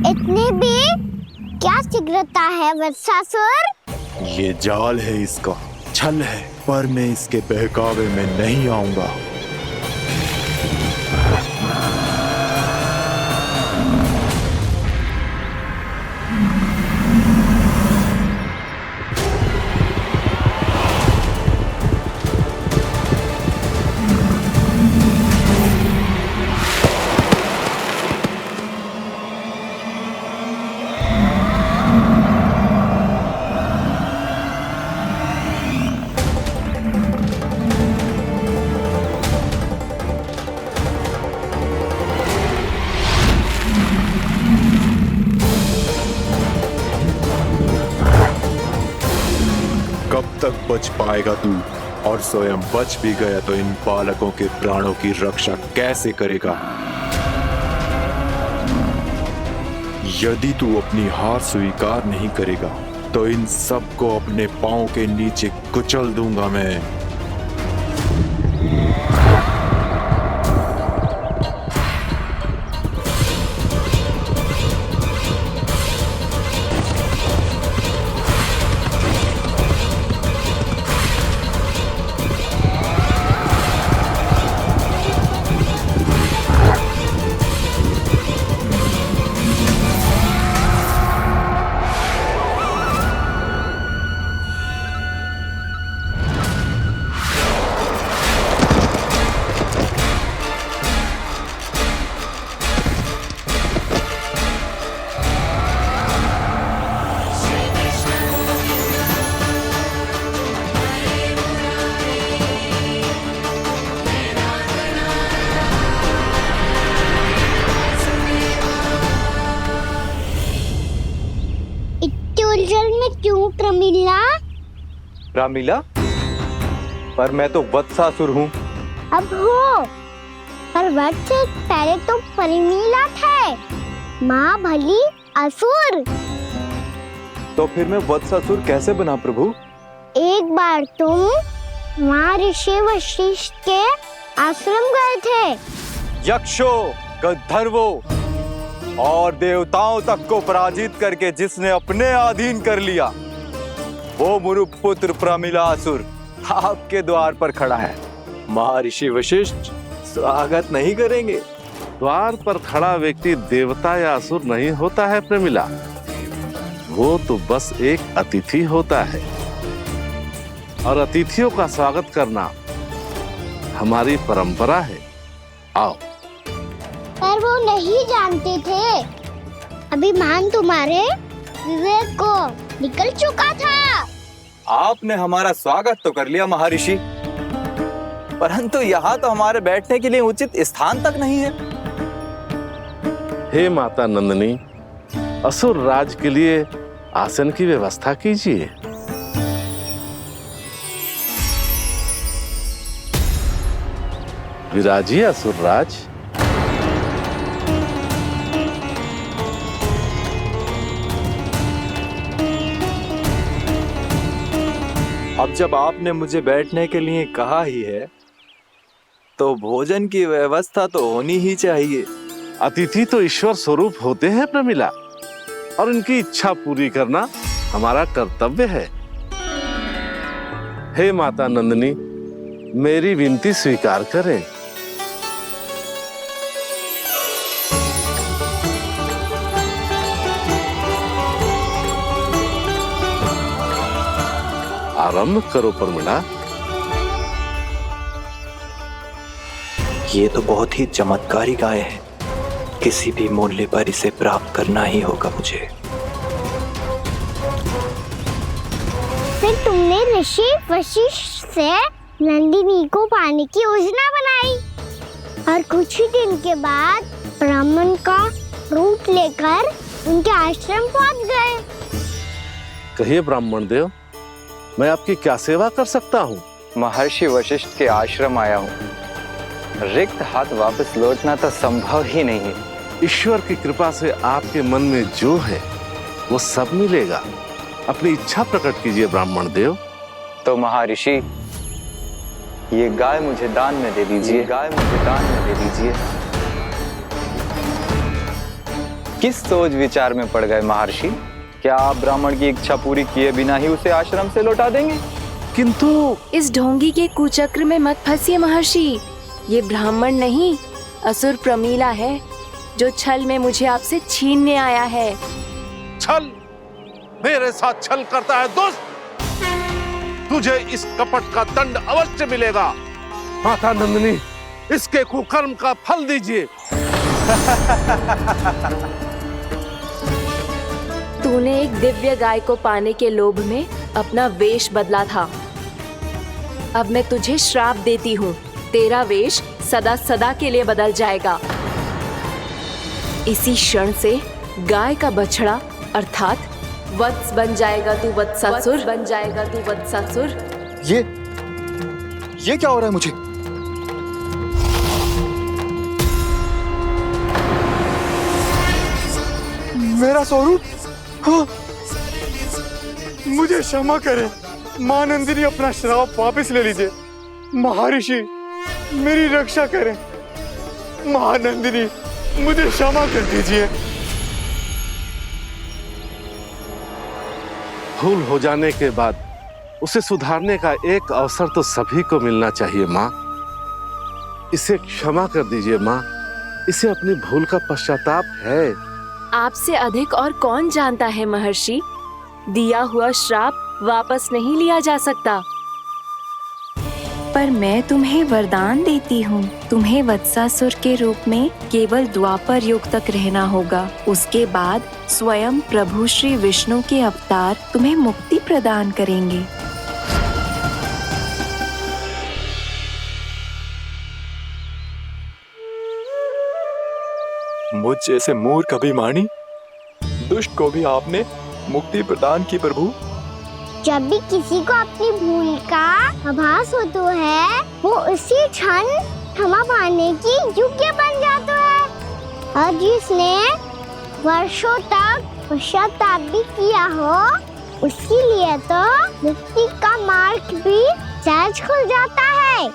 इतनी भी क्या शीघ्रता है वत्सासुर? ये जाल है, इसका छल है, पर मैं इसके बहकावे में नहीं आऊंगा। कब तक बच पाएगा तू? और स्वयं बच भी गया तो इन बालकों के प्राणों की रक्षा कैसे करेगा? यदि तू अपनी हार स्वीकार नहीं करेगा तो इन सबको अपने पांव के नीचे कुचल दूंगा मैं। उलझन में क्यों प्रमिला? रामीला, पर मैं तो वत्सासुर हूँ। अब हो, पर वत्स से पहले तो प्रमिला थे, माँ भली असुर। तो फिर मैं वत्सासुर कैसे बना प्रभु? एक बार तुम वहाँ ऋषि वशिष्ठ के आश्रम गए थे। यक्षों, गंधर्वों और देवताओं तक को पराजित करके जिसने अपने अधीन कर लिया, वो मुरुपुत्र प्रमिलासुर आपके द्वार पर खड़ा है। महर्षि वशिष्ठ स्वागत नहीं करेंगे? द्वार पर खड़ा व्यक्ति देवता या असुर नहीं होता है प्रमिला, वो तो बस एक अतिथि होता है, और अतिथियों का स्वागत करना हमारी परंपरा है। आओ। पर वो नहीं जानते थे, अभिमान तुम्हारे विवेक को निकल चुका था। आपने हमारा स्वागत तो कर लिया महर्षि, परंतु यहाँ तो हमारे बैठने के लिए उचित स्थान तक नहीं है। हे माता नंदिनी, असुर राज के लिए आसन की व्यवस्था कीजिए। विराजिए असुर राज। अब जब आपने मुझे बैठने के लिए कहा ही है, तो भोजन की व्यवस्था तो होनी ही चाहिए। अतिथि तो ईश्वर स्वरूप होते हैं प्रमिला, और उनकी इच्छा पूरी करना हमारा कर्तव्य है। हे माता नंदिनी, मेरी विनती स्वीकार करें। आरंभ करो प्रमिला। ये तो बहुत ही चमत्कारी गाय है, किसी भी मूल्य पर इसे प्राप्त करना ही होगा मुझे। फिर तुमने ऋषि वशिष्ठ से नंदिनी को पाने की योजना बनाई, और कुछ ही दिन के बाद ब्राह्मण का रूप लेकर उनके आश्रम पहुंच गए। कहिए ब्राह्मण देव, मैं आपकी क्या सेवा कर सकता हूँ? महर्षि वशिष्ठ के आश्रम आया हूँ। रिक्त हाथ वापस लौटना तो संभव ही नहीं है। ईश्वर की कृपा से आपके मन में जो है वो सब मिलेगा। अपनी इच्छा प्रकट कीजिए ब्राह्मण देव। तो महर्षि, ये गाय मुझे दान में दे दीजिए। गाय मुझे दान में दे दीजिए। किस सोच विचार में पड़ गए महर्षि? क्या आप ब्राह्मण की इच्छा पूरी किए बिना ही उसे आश्रम से लौटा देंगे? किंतु इस ढोंगी के कुचक्र में मत फंसिए महर्षि। ये ब्राह्मण नहीं, असुर प्रमीला है, जो छल में मुझे आपसे छीनने आया है। छल? मेरे साथ छल करता है दुष्ट? तुझे इस कपट का दंड अवश्य मिलेगा। माता नंदिनी, इसके कुकर्म का फल दीजिए। तूने एक दिव्य गाय को पाने के लोभ में अपना वेश बदला था। अब मैं तुझे श्राप देती हूँ, तेरा वेश सदा सदा के लिए बदल जाएगा। इसी क्षण से गाय का बछड़ा अर्थात वत्स बन जाएगा तू वत्सासुर, बन जाएगा तू वत्सासुर। ये क्या हो रहा है मुझे? मेरा स्वरूप? हाँ। मुझे क्षमा करें मां नंदिनी, अपना श्राप वापस ले लीजिए। महर्षि मेरी रक्षा करें। मां नंदिनी मुझे क्षमा कर दीजिए। भूल हो जाने के बाद उसे सुधारने का एक अवसर तो सभी को मिलना चाहिए माँ। इसे क्षमा कर दीजिए माँ, इसे अपनी भूल का पश्चाताप है। आपसे अधिक और कौन जानता है महर्षि, दिया हुआ श्राप वापस नहीं लिया जा सकता। पर मैं तुम्हें वरदान देती हूँ, तुम्हें वत्सासुर के रूप में केवल द्वापर युग तक रहना होगा। उसके बाद स्वयं प्रभु श्री विष्णु के अवतार तुम्हें मुक्ति प्रदान करेंगे। मुझ जैसे मूर्ख अभिमानी दुष्ट को भी आपने मुक्ति प्रदान की प्रभु। जब भी किसी को अपनी भूल का आभास होता है, वो उसी क्षण क्षमा पाने की योग्य बन जाता है। और जिसने वर्षों तक पश्चाताप भी किया हो, उसके लिए तो मुक्ति का मार्ग भी सहज खुल जाता है।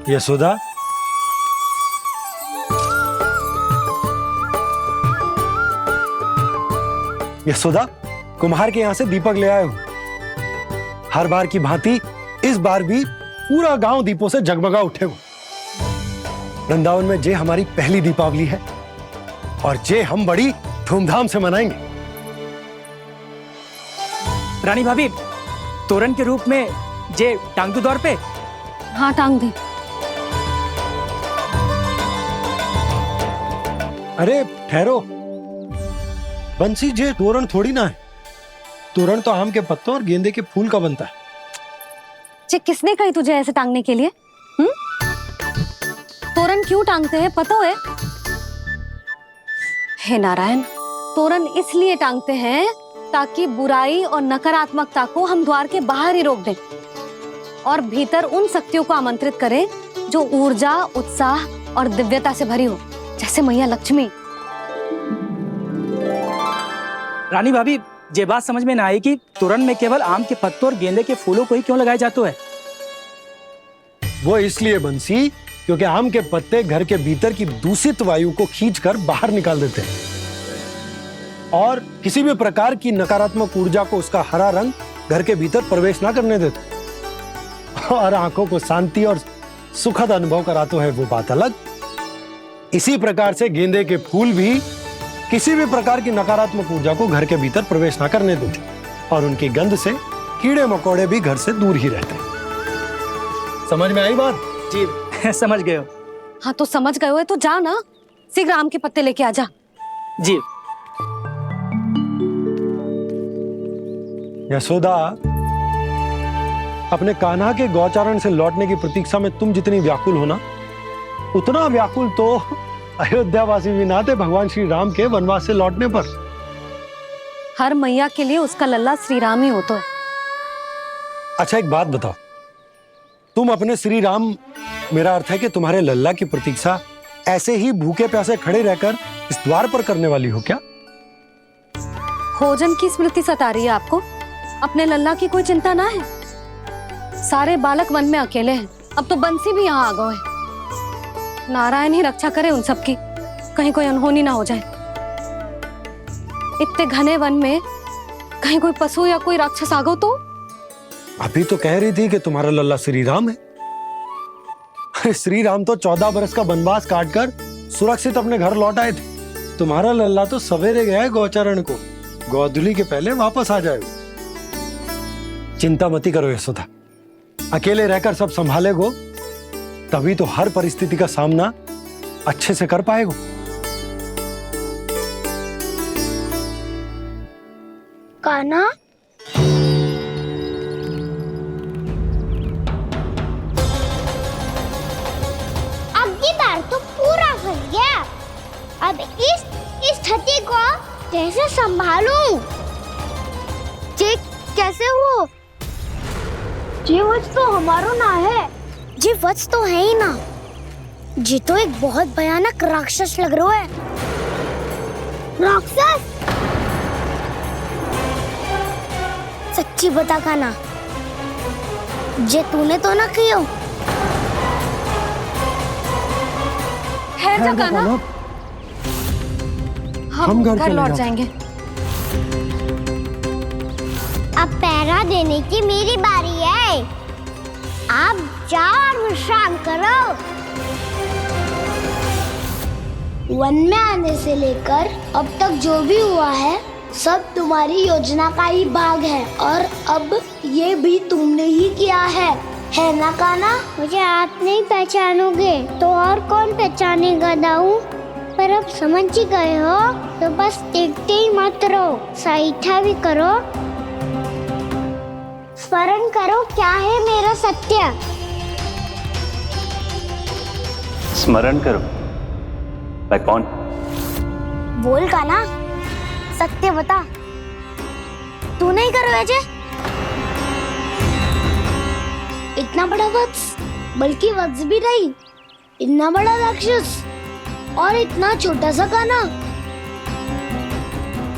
यशोदा, यशोदा, कुम्हार के यहाँ से दीपक ले आया हूं। हर बार की भांति इस बार भी पूरा गांव दीपों से जगमगा उठे हो। वृंदावन में जे हमारी पहली दीपावली है और जे हम बड़ी धूमधाम से मनाएंगे। रानी भाभी, तोरण के रूप में जे टांग दो दौर पे। हाँ, टांग दे। अरे ठहरो, बंसी, जे तोरण थोड़ी ना है। तोरण तो आम के पत्तों और गेंदे के फूल का बनता है। किसने कही तुझे ऐसे टांगने के लिए? तोरण क्यों टांगते हैं पता है? हे नारायण, तोरण इसलिए टांगते हैं ताकि बुराई और नकारात्मकता को हम द्वार के बाहर ही रोक दें और भीतर उन शक्तियों को आमंत्रित करें जो ऊर्जा, उत्साह और दिव्यता से भरी हो, जैसे मैया लक्ष्मी। रानी भाभी, ये बात समझ में ना आई कि तोरण में केवल आम के पत्तों और गेंदे के फूलों को ही क्यों लगाया जाता है? वो इसलिए बंसी, क्योंकि आम के पत्ते घर के भीतर की दूषित वायु को खींचकर बाहर निकाल देते हैं और किसी भी प्रकार की नकारात्मक ऊर्जा को उसका हरा रंग घर के भीतर प्रवेश ना करने देते और आंखों को शांति और सुखद अनुभव कराता है, वो बात अलग। इसी प्रकार से गेंदे के फूल भी किसी भी प्रकार की नकारात्मक ऊर्जा को घर के भीतर प्रवेश ना करने देते और उनकी गंध से कीड़े मकोड़े भी घर से दूर ही रहते हैं। समझ में आई बात? जी समझ गए हो। हाँ, तो समझ गए हो तो जा ना, शीघ्र आम के पत्ते लेके आ जा। जी। यशोदा, अपने कान्हा के गौचारण से लौटने की प्रतीक्षा में तुम जितनी व्याकुल हो ना, उतना व्याकुल तो अयोध्यावासी भी ना थे भगवान श्री राम के वनवास से लौटने पर। हर मैया के लिए उसका लल्ला श्री राम ही होता है। अच्छा एक बात बताओ, तुम अपने श्री राम, मेरा अर्थ है कि तुम्हारे लल्ला की प्रतीक्षा ऐसे ही भूखे प्यासे खड़े रहकर इस द्वार पर करने वाली हो क्या? भोजन की स्मृति सता रही है आपको? अपने लल्ला की कोई चिंता ना है। सारे बालक वन में अकेले हैं, अब तो बंसी भी यहाँ आ गए हैं। नारायण ही रक्षा करे उन सबकी, कहीं कोई अनहोनी ना हो जाए। इतने घने वन में कहीं कोई पशु या कोई राक्षस आ गो तो? अभी तो कह रही थी कि तुम्हारा लल्ला श्री राम है। अरे श्री राम तो 14 बरस का वनवास काटकर सुरक्षित अपने घर लौट आए थे। तुम्हारा लल्ला तो सवेरे गया है गौचरण को, गोधूली के पहले वापस आ जाएगा। चिंता मती करो यशोदा, अकेले रहकर सब संभालेगो तभी तो हर परिस्थिति का सामना अच्छे से कर पाएगो। कान्हा, अब की बार तो पूरा फंस गया। अब इस स्थिति को कैसे संभालूं? ये कैसे हो? ये वच तो हमारो ना है। ये वच तो है ही ना। ये तो एक बहुत भयानक राक्षस लग रहा है। राक्षस? सच्ची बता कान्हा, जे तूने तो ना कियो? है जा कान्हा, हम घर लौट जाएंगे। अब पहरा देने की मेरी बारी है। आप जाओ और विश्राम करो। वन में आने से लेकर अब तक जो भी हुआ है सब तुम्हारी योजना का ही भाग है, और अब ये भी तुमने ही किया है ना कान्हा? मुझे आप नहीं पहचानोगे तो और कौन पहचानेगा दाऊ? पर अब समझ ही गए हो तो बस देखते ही मत रहो, सईठा भी करो। स्मरण करो क्या है मेरा सत्य। स्मरण करो? मैं कौन? बोल कान्हा, सत्य बता। तू नहीं करो अजय? इतना बड़ा वत्स, बल्कि वत्स भी नहीं, इतना बड़ा राक्षस और इतना छोटा सा कान्हा।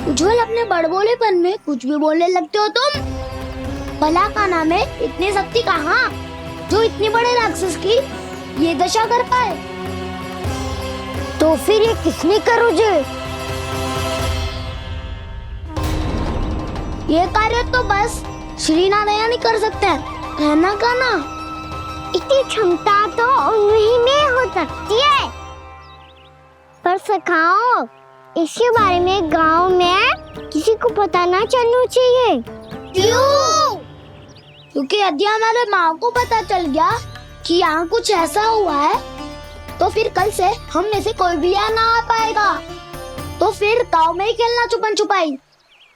उज्जवल, अपने बड़बोलेपन में कुछ भी बोलने लगते हो तुम। भला कान्हा में इतनी शक्ति कहाँ जो इतने बड़े राक्षस की ये दशा कर पाए? तो फिर ये किसने करो जे? ये कार्य तो बस श्री नारायण ही कर सकते हैं, है ना कान्हा? इतनी क्षमता तो उन्हीं में हो सकती है, पर सखाओ इसके बारे में गांव में किसी को पता ना चलना चाहिए। क्यों? क्योंकि यदि हमारे माँ को पता चल गया कि यहाँ कुछ ऐसा हुआ है तो फिर कल से हम में से कोई भी यहाँ ना आ पाएगा। तो फिर गांव में ही खेलना छुपन छुपाई।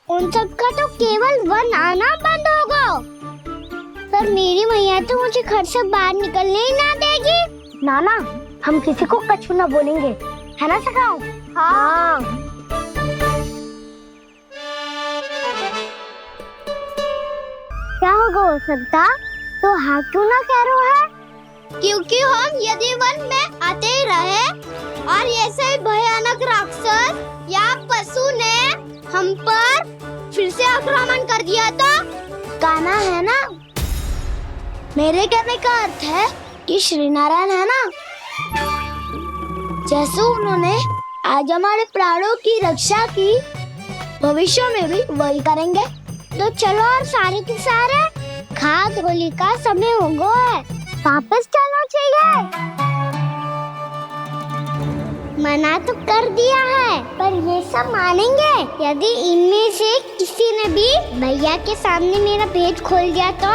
उन सब का तो केवल वन आना बंद होगा। पर मेरी मैया तो मुझे घर से बाहर निकलने ही ना देगी। नाना, हम किसी को कछु ना बोलेंगे, है ना सखाओ? हाँ। क्या होगा हो सकता? तो हाँ क्यों ना कह रहा है? क्योंकि हम यदि वन में आते ही रहे और ऐसे ही भयानक राक्षस या पशु ने हम पर फिर से आक्रमण कर दिया तो कान्हा, है ना? मेरे कहने का अर्थ है कि श्री नारायण है ना, जैसे उन्होंने आज हमारे प्राणों की रक्षा की, भविष्य में भी वही करेंगे। तो चलो और सारे के सारे खाद होली का समय हो गया है, वापस चलना चाहिए। मना तो कर दिया है, पर ये सब मानेंगे यदि इनमें से किसी ने भी भैया के सामने मेरा पेट खोल दिया तो?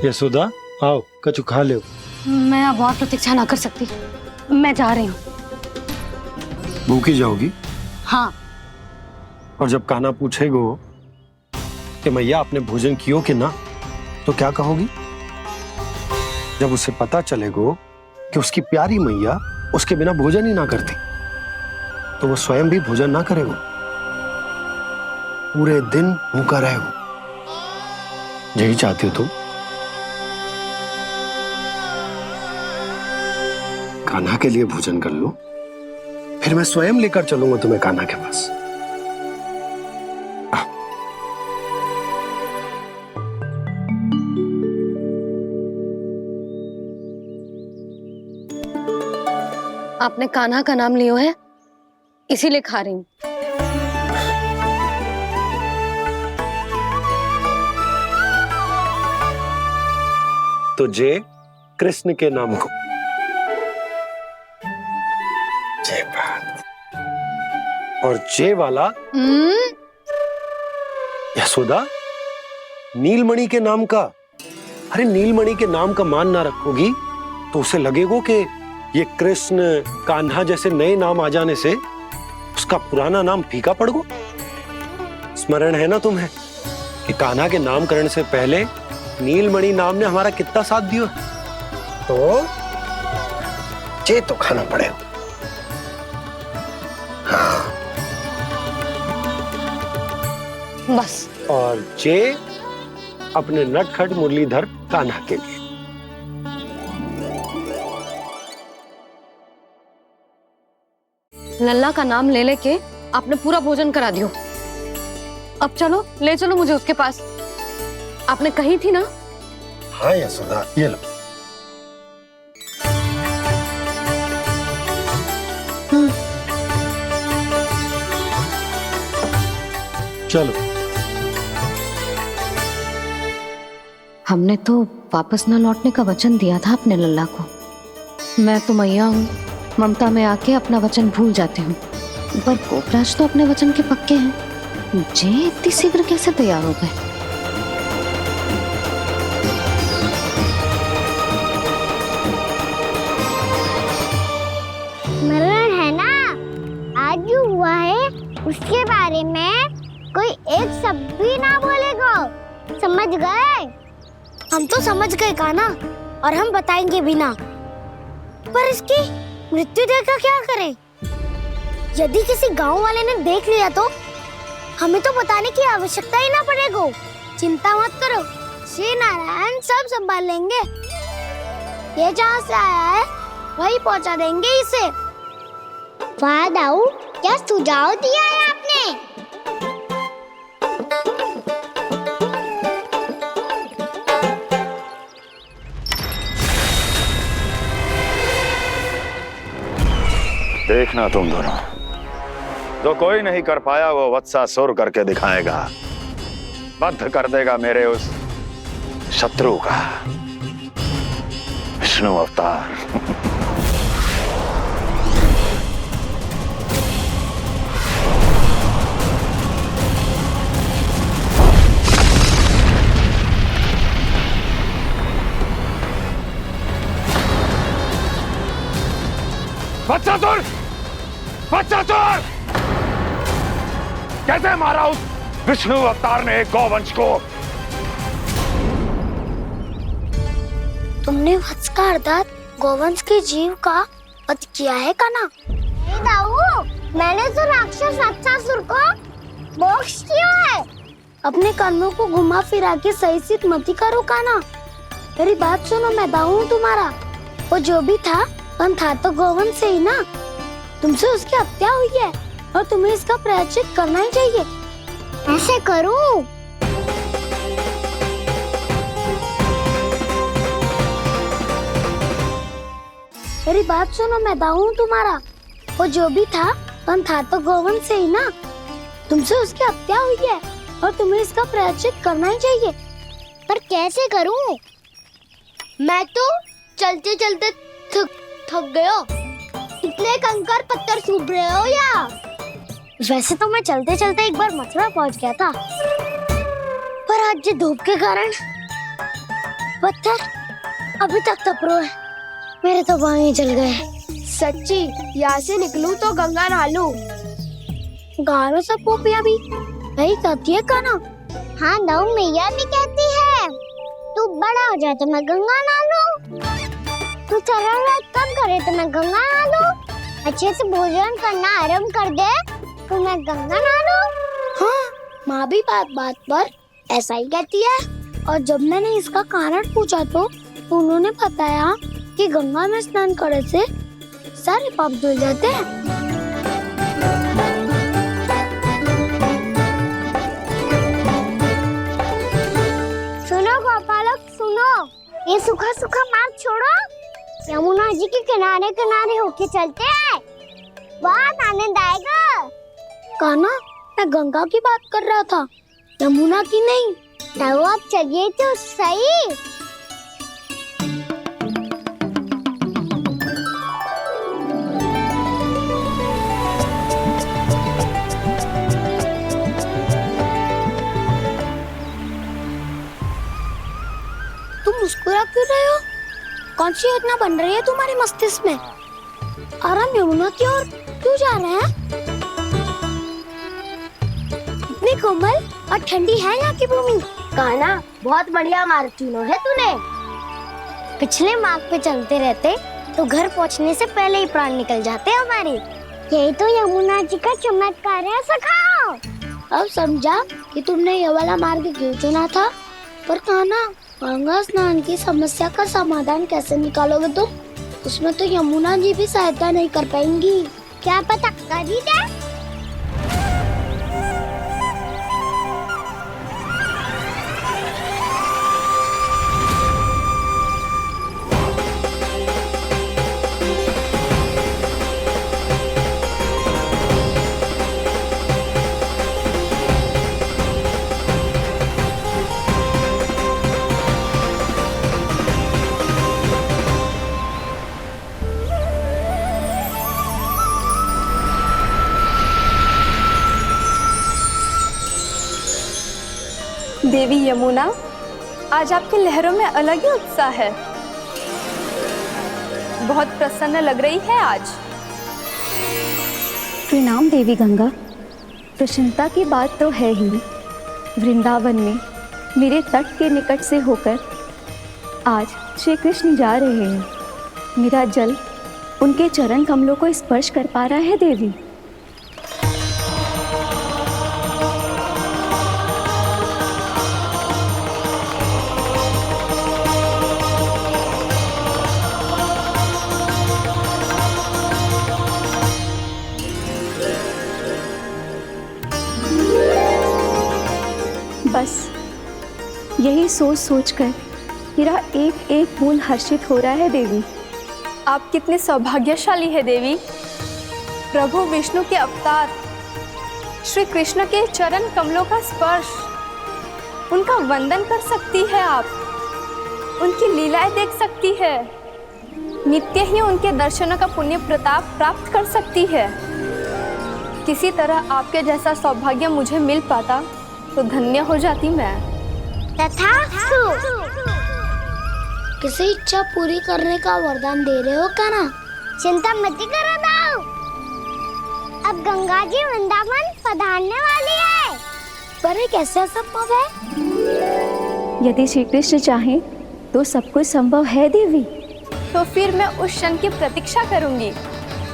यशोदा, आओ कछु खा लो। मैं अब और प्रतीक्षा ना कर सकती, मैं जा रही हूँ। भूखी जाओगी? हाँ। और जब कान्हा पूछेगो कि मैया आपने भोजन कियो कि ना, तो क्या कहोगी? जब उसे पता चलेगो कि उसकी प्यारी मैया उसके बिना भोजन ही ना करती, तो वो स्वयं भी भोजन ना करेगो, पूरे दिन भूखा रहेगो। यही चाहती हो तुम? कान्हा के लिए भोजन कर लो, फिर मैं स्वयं लेकर चलूंगा तुम्हें कान्हा के पास। आपने कान्हा का नाम लियो है, इसीलिए खा रही हूँ। तो जय कृष्ण के नाम को। जय बात। और जय वाला यशोदा, नीलमणि के नाम का। अरे नीलमणि के नाम का मान ना रखोगी तो उसे लगेगा कि ये कृष्ण कान्हा जैसे नए नाम आ जाने से उसका पुराना नाम फीका पड़ गो। स्मरण है ना तुम्हें कि कान्हा के नामकरण से पहले नीलमणि नाम ने हमारा कितना साथ दिया? तो जे तो खाना पड़ेगा। हाँ। बस। और जे अपने नटखट मुरलीधर कान्हा के लिए। लल्ला का नाम ले लेके आपने पूरा भोजन करा दियो। अब चलो, ले चलो मुझे उसके पास। आपने कही थी ना? हाँ यशोदा, ये लो। चलो। हमने तो वापस न लौटने का वचन दिया था अपने लल्ला को। मैं तो मैया हूँ, ममता में आके अपना वचन भूल जाती हूँ, पर गोपराज तो अपने वचन के पक्के हैं। जे इतनी शीघ्र कैसे तैयार हो गए? मरण है ना, आज जो हुआ है उसके बारे में कोई एक शब्द भी ना बोलेगा, समझ गए? हम तो समझ गए कान्हा, और हम बताएंगे भी ना। पर इसकी मृत्यु देखकर क्या करें? यदि किसी गांव वाले ने देख लिया तो हमें तो बताने की आवश्यकता ही ना पड़ेगा। चिंता मत करो, श्री नारायण सब संभाल लेंगे। ये जहाँ से आया है वही पहुँचा देंगे इसे। वाह दाऊ, क्या सुझाव दिया है आपने? देखना तुम दोनों, जो कोई नहीं कर पाया वो वत्सासुर करके दिखाएगा, बद्ध कर देगा मेरे उस शत्रु का विष्णु अवतार। वत्सासुर! वत्सासुर! कैसे मारा उस विष्णु अवतार ने एक गौवंश को? तुमने वत्स का अर्थात गौवंश के जीव का वध किया है कान्हा? दाऊ, मैंने तो राक्षस वत्सासुर को मोक्ष दिया है। अपने कर्मों को घुमा फिरा के सही सिद्ध मत करो कान्हा। मेरी बात सुनो, मैं दाऊ हूँ तुम्हारा। वो जो भी था पर था तो गौवंश से ही ना। तुमसे उसकी हत्या हुई है और तुम्हें इसका प्रायश्चित करना ही चाहिए। ऐसे करूं? मेरी बात सुनो, मैं दाऊ हूँ तुम्हारा। वो जो भी था पर था तो गौवंश से ही ना। तुमसे उसकी हत्या हुई है और तुम्हें इसका प्रायश्चित करना ही चाहिए। पर कैसे करूं? मैं तो चलते चलते थक गयो। इतने कंकर पत्थर सूख रहे हो या? वैसे तो मैं चलते चलते एक बार मथुरा पहुंच गया था, पर आज ये धूप के कारण पत्थर अभी तक तप रहे हैं। मेरे तो पाँव ही जल गए। सच्ची, यहाँ से निकलूं तो गंगा नहा लूं। गालों से पोपिया भी यही कहती है कान्हा। हाँ नौ मैया भी कहती है तू बड़ा हो जाए तो मैं गंगा नहा लूं, तू चरण व्रत कब करे तो मैं गंगा नहा लूं, अच्छे से भोजन करना आरंभ कर दे तो मैं गंगा नहा लूं। हाँ माँ भी बात बात पर ऐसा ही कहती है। और जब मैंने इसका कारण पूछा तो उन्होंने बताया कि गंगा में स्नान करने से सारे पाप धुल जाते हैं। सुनो गोपालक सुनो, ये सूखा सूखा मार्ग छोड़ो, यमुना जी के किनारे किनारे होके चलते हैं, बहुत आनंद आएगा। कान्हा मैं गंगा की बात कर रहा था, यमुना की नहीं। तो आप चलिए तो सही। तुम मुस्कुरा क्यों रहे हो? कौन सी योजना बन रही है तुम्हारे मस्तिष्क में? और हम यमुना की ओर क्यों जा रहे हैं? इतनी कोमल और ठंडी है यहाँ की भूमि। कान्हा बहुत बढ़िया मार्ग चुना है तूने। पिछले मार्ग पे चलते रहते तो घर पहुँचने से पहले ही प्राण निकल जाते हमारे। यही तो यमुना जी का चमत्कार है सखाओ। अब समझा कि तुमने ये वाला मार्ग क्यों चुना था। पर कान्हा गंगा स्नान की समस्या का समाधान कैसे निकालोगे तुम? उसमें तो यमुना जी भी सहायता नहीं कर पाएंगी। क्या पता कर ही दे। देवी यमुना, आज आपकी लहरों में अलग ही उत्साह है। बहुत प्रसन्न लग रही है आज। प्रणाम देवी गंगा। प्रसन्नता की बात तो है ही। वृंदावन में मेरे तट के निकट से होकर आज श्री कृष्ण जा रहे हैं। मेरा जल उनके चरण कमलों को स्पर्श कर पा रहा है देवी। बस यही सोच सोचकर मेरा एक एक मूल हर्षित हो रहा है देवी। आप कितने सौभाग्यशाली है देवी। प्रभु विष्णु के अवतार श्री कृष्ण के चरण कमलों का स्पर्श, उनका वंदन कर सकती है आप, उनकी लीलाएं देख सकती है, नित्य ही उनके दर्शनों का पुण्य प्रताप प्राप्त कर सकती है। किसी तरह आपके जैसा सौभाग्य मुझे मिल पाता तो धन्य हो जाती मैं। तथास्तु। किसी इच्छा पूरी करने का वरदान दे रहे हो कान्हा? चिंता मत करो दाऊ। अब गंगा जी वृंदावन पधारने वाली है। पर ये कैसे संभव है? यदि श्री कृष्ण चाहे तो सब कुछ संभव है देवी। तो फिर मैं उस क्षण की प्रतीक्षा करूंगी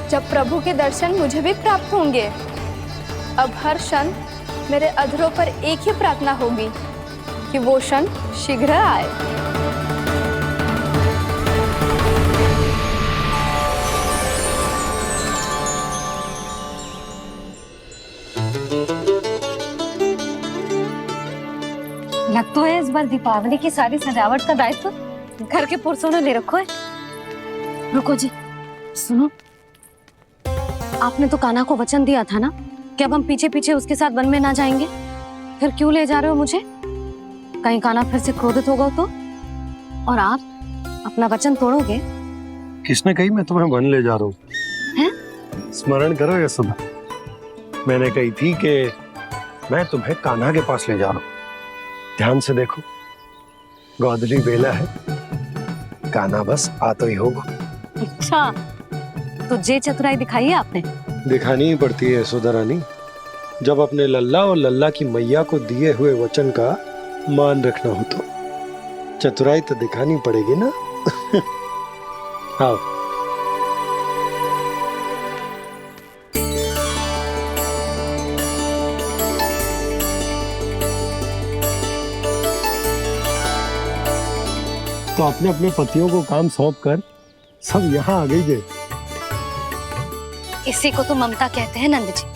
जब प्रभु के दर्शन मुझे भी प्राप्त होंगे। अब हर क्षण मेरे अधरों पर एक ही प्रार्थना होगी कि वो क्षण शीघ्र आए। लग तो है इस बार दीपावली की सारी सजावट का दायित्व घर के पुरुषों ने ले रखो है। रुको जी, सुनो, आपने तो कान्हा को वचन दिया था ना कि अब हम पीछे पीछे उसके साथ वन में ना जाएंगे। फिर क्यों ले जा रहे हो मुझे? कहीं कान्हा फिर से क्रोधित होगा तो? और आप अपना वचन तोड़ोगे? किसने कही मैं तुम्हें वन ले जा रहा हूँ? हैं? स्मरण करो ये सुबह मैंने कही थी कि मैं तुम्हें कान्हा के पास ले जा रहा हूँ। ध्यान से देखो, गोदली बेला है, कान्हा बस आ तो ही होगा। अच्छा, तो जे चतुराई दिखाई है आपने? दिखानी ही पड़ती है यशोदा रानी, जब अपने लल्ला और लल्ला की मैया को दिए हुए वचन का मान रखना हो तो चतुराई तो दिखानी पड़ेगी ना। आओ। तो अपने अपने पतियों को काम सौंप कर सब यहाँ आ गई। इसी को तो ममता कहते हैं नंद जी।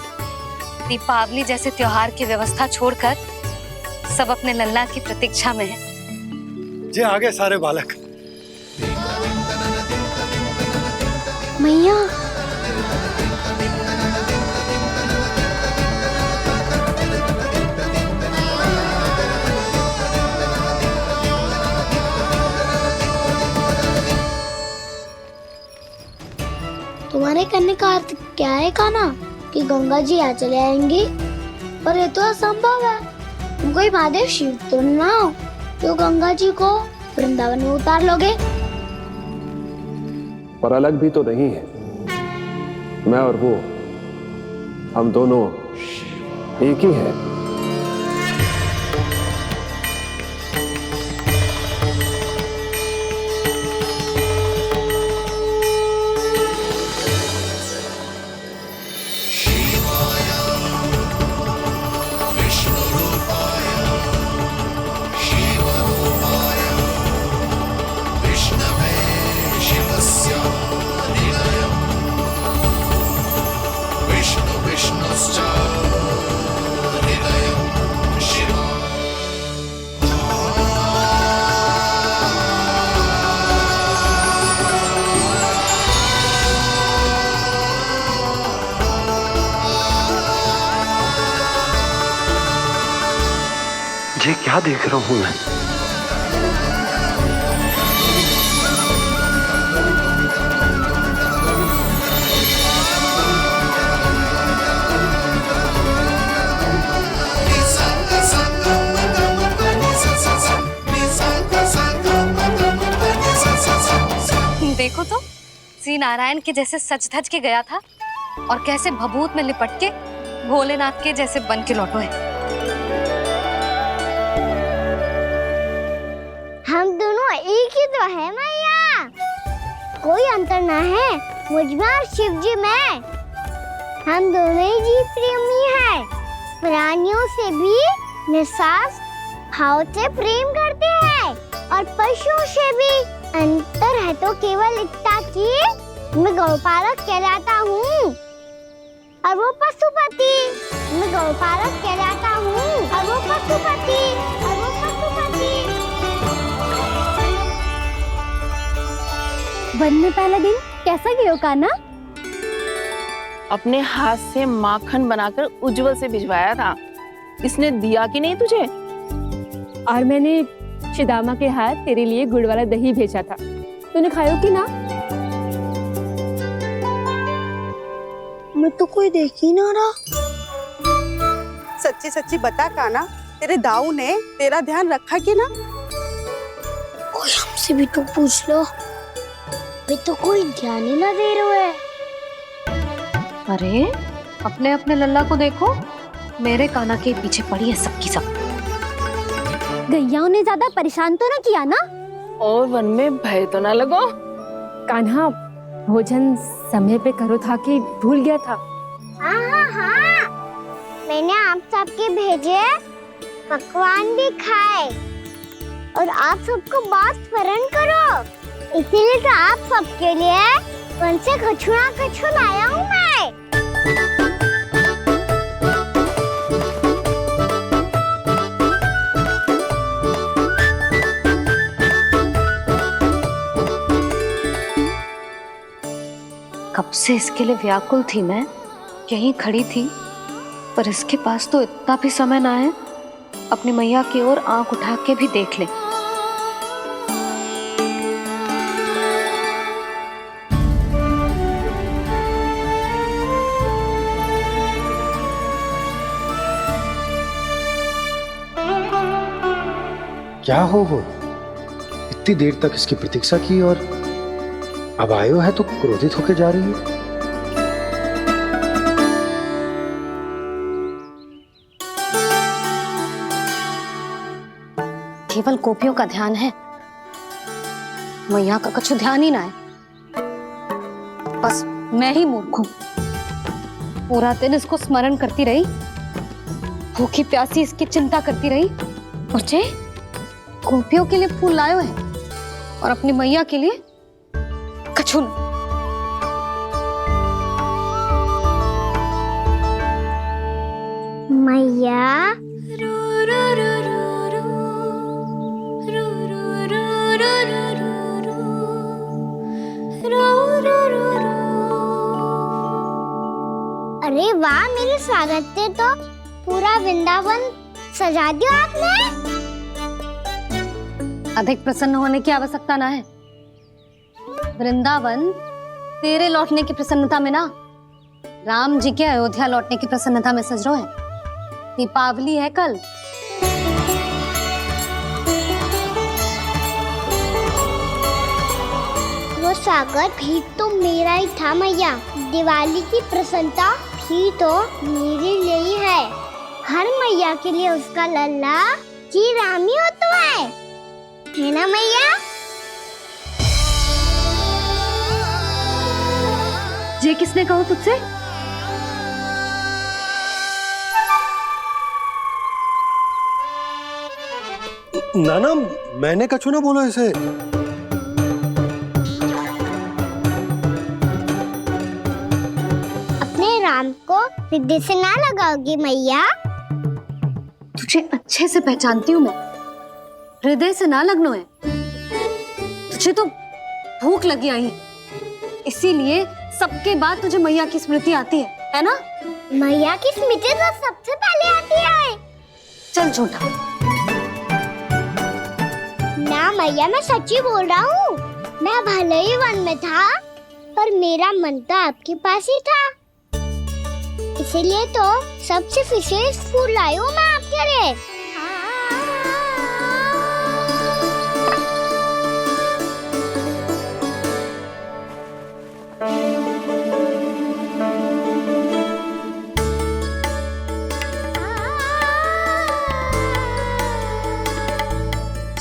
दीपावली जैसे त्योहार की व्यवस्था छोड़कर सब अपने लल्ला की प्रतीक्षा में हैं। जे आगे सारे बालक। मैया तुम्हारे करने का अर्थ क्या है कान्हा? कि गंगा जी यहाँ चले आएंगे? पर ये तो असंभव है। तुम कोई महादेव शिव तो ना हो तो गंगा जी को वृंदावन में उतार लोगे? पर अलग भी तो नहीं है। मैं और वो, हम दोनों एक ही हैं। ये क्या देख रहा हूं मैं? देखो तो श्री नारायण के जैसे सज धज के गया था और कैसे भभूत में लिपट के भोलेनाथ के जैसे बन के लौटो है। हम दोनों एक ही तो है मैया, कोई अंतर ना है मुझ में और शिव जी में। हम दोनों ही जीव प्रेमी हैं, प्राणियों से भी निस्वार्थ भाव से प्रेम करते हैं और पशुओं से भी। अंतर है तो केवल इतना कि मैं गौपालक कहलाता हूँ और वो पशुपति। मैं गौपालक कहलाता हूँ और वो पशुपति। वन में पहला दिन कैसा गया कान्हा? अपने हाथ से माखन बनाकर उज्जवल से भिजवाया था। इसने दिया कि नहीं तुझे? और मैंने शिदामा के हाथ तेरे लिए गुड़ वाला दही भेजा था, तूने खाया कि ना? मैं तो कोई देख ही ना रहा। सच्ची सच्ची बता कान्हा, तेरे दाऊ ने तेरा ध्यान रखा कि ना? कोई हमसे भी तो पूछ लो, मैं तो कोई ध्यान ही ना दे रहा है। अरे अपने अपने लल्ला को देखो, मेरे कान्हा के पीछे पड़ी है सबकी सब। गैयाओं ने ज्यादा परेशान तो ना किया ना? और वन में भय तो ना लगो? कान्हा भोजन समय पे करो था कि भूल गया था? हाँ, मैंने आप सबके भेजे पकवान भी खाए और आप सबको बात स्मरण करो, इसीलिए तो आप सबके लिए वन से कछुआ लाया हूँ मैं। कब से इसके लिए व्याकुल थी मैं, यहीं खड़ी थी, पर इसके पास तो इतना भी समय ना है अपनी मैया की ओर आंख उठा के भी देख ले। क्या हो इतनी देर तक इसकी प्रतीक्षा की और अब आयो है तो क्रोधित होकर जा रही है। केवल गोपियों का ध्यान है, मैया का कुछ ध्यान ही ना है। बस मैं ही मूर्ख हूँ, पूरा दिन इसको स्मरण करती रही, भूखी प्यासी इसकी चिंता करती रही, और जे गोपियों के लिए फूल लायो है और अपनी मैया के लिए कछु नहीं। मैया अरे वाह, मेरे स्वागत पे तो पूरा वृंदावन सजा दिया आपने। अधिक प्रसन्न होने की आवश्यकता ना है। वृंदावन तेरे लौटने की प्रसन्नता में ना, राम जी के अयोध्या लौटने की प्रसन्नता में सज रहा है। दीपावली है कल। वो स्वागत भी तो मेरा ही था मैया। दिवाली की प्रसन्नता भी तो मेरे लिए ही है। हर मैया के लिए उसका लल्ला जी राम ही होता है ना मैया? ये किसने कहा तुझसे? नाना, मैंने कछु ना बोला इसे। अपने राम को हृदय से ना लगाओगी मैया? तुझे अच्छे से पहचानती हूँ मैं, हृदय से ना लगनो है। तुझे तो भूख लगी आई, इसीलिए सबके बाद तुझे मैया की स्मृति आती है ना? मैया की स्मृति तो सबसे पहले आती है। चल छोटा। ना मैया, मैं सच्ची बोल रहा हूँ। मैं भले ही वन में था, पर मेरा मन तो आपके पास ही था। इसीलिए तो सबसे विशेष फूल लाई हूँ मैं आपके लिए।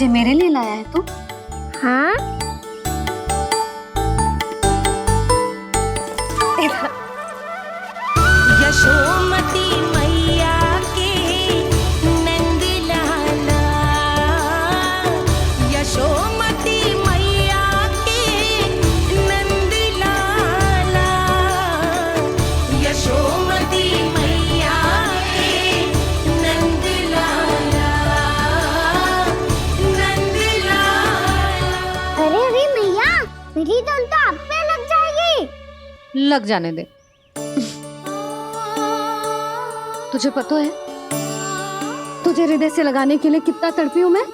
ये मेरे लिए लाया है तू? हाँ। यशोमती मैया के नंद लाला, यशोमती मैया के नंद लाला, यशोमती मैया के नंद लाला, नंद लाला। अरे अरे मैया, मेरी धुन तो आप पे लग जाएगी। लग जाने दे। तुझे पता है तुझे हृदय से लगाने के लिए कितना तड़पी हूँ मैं?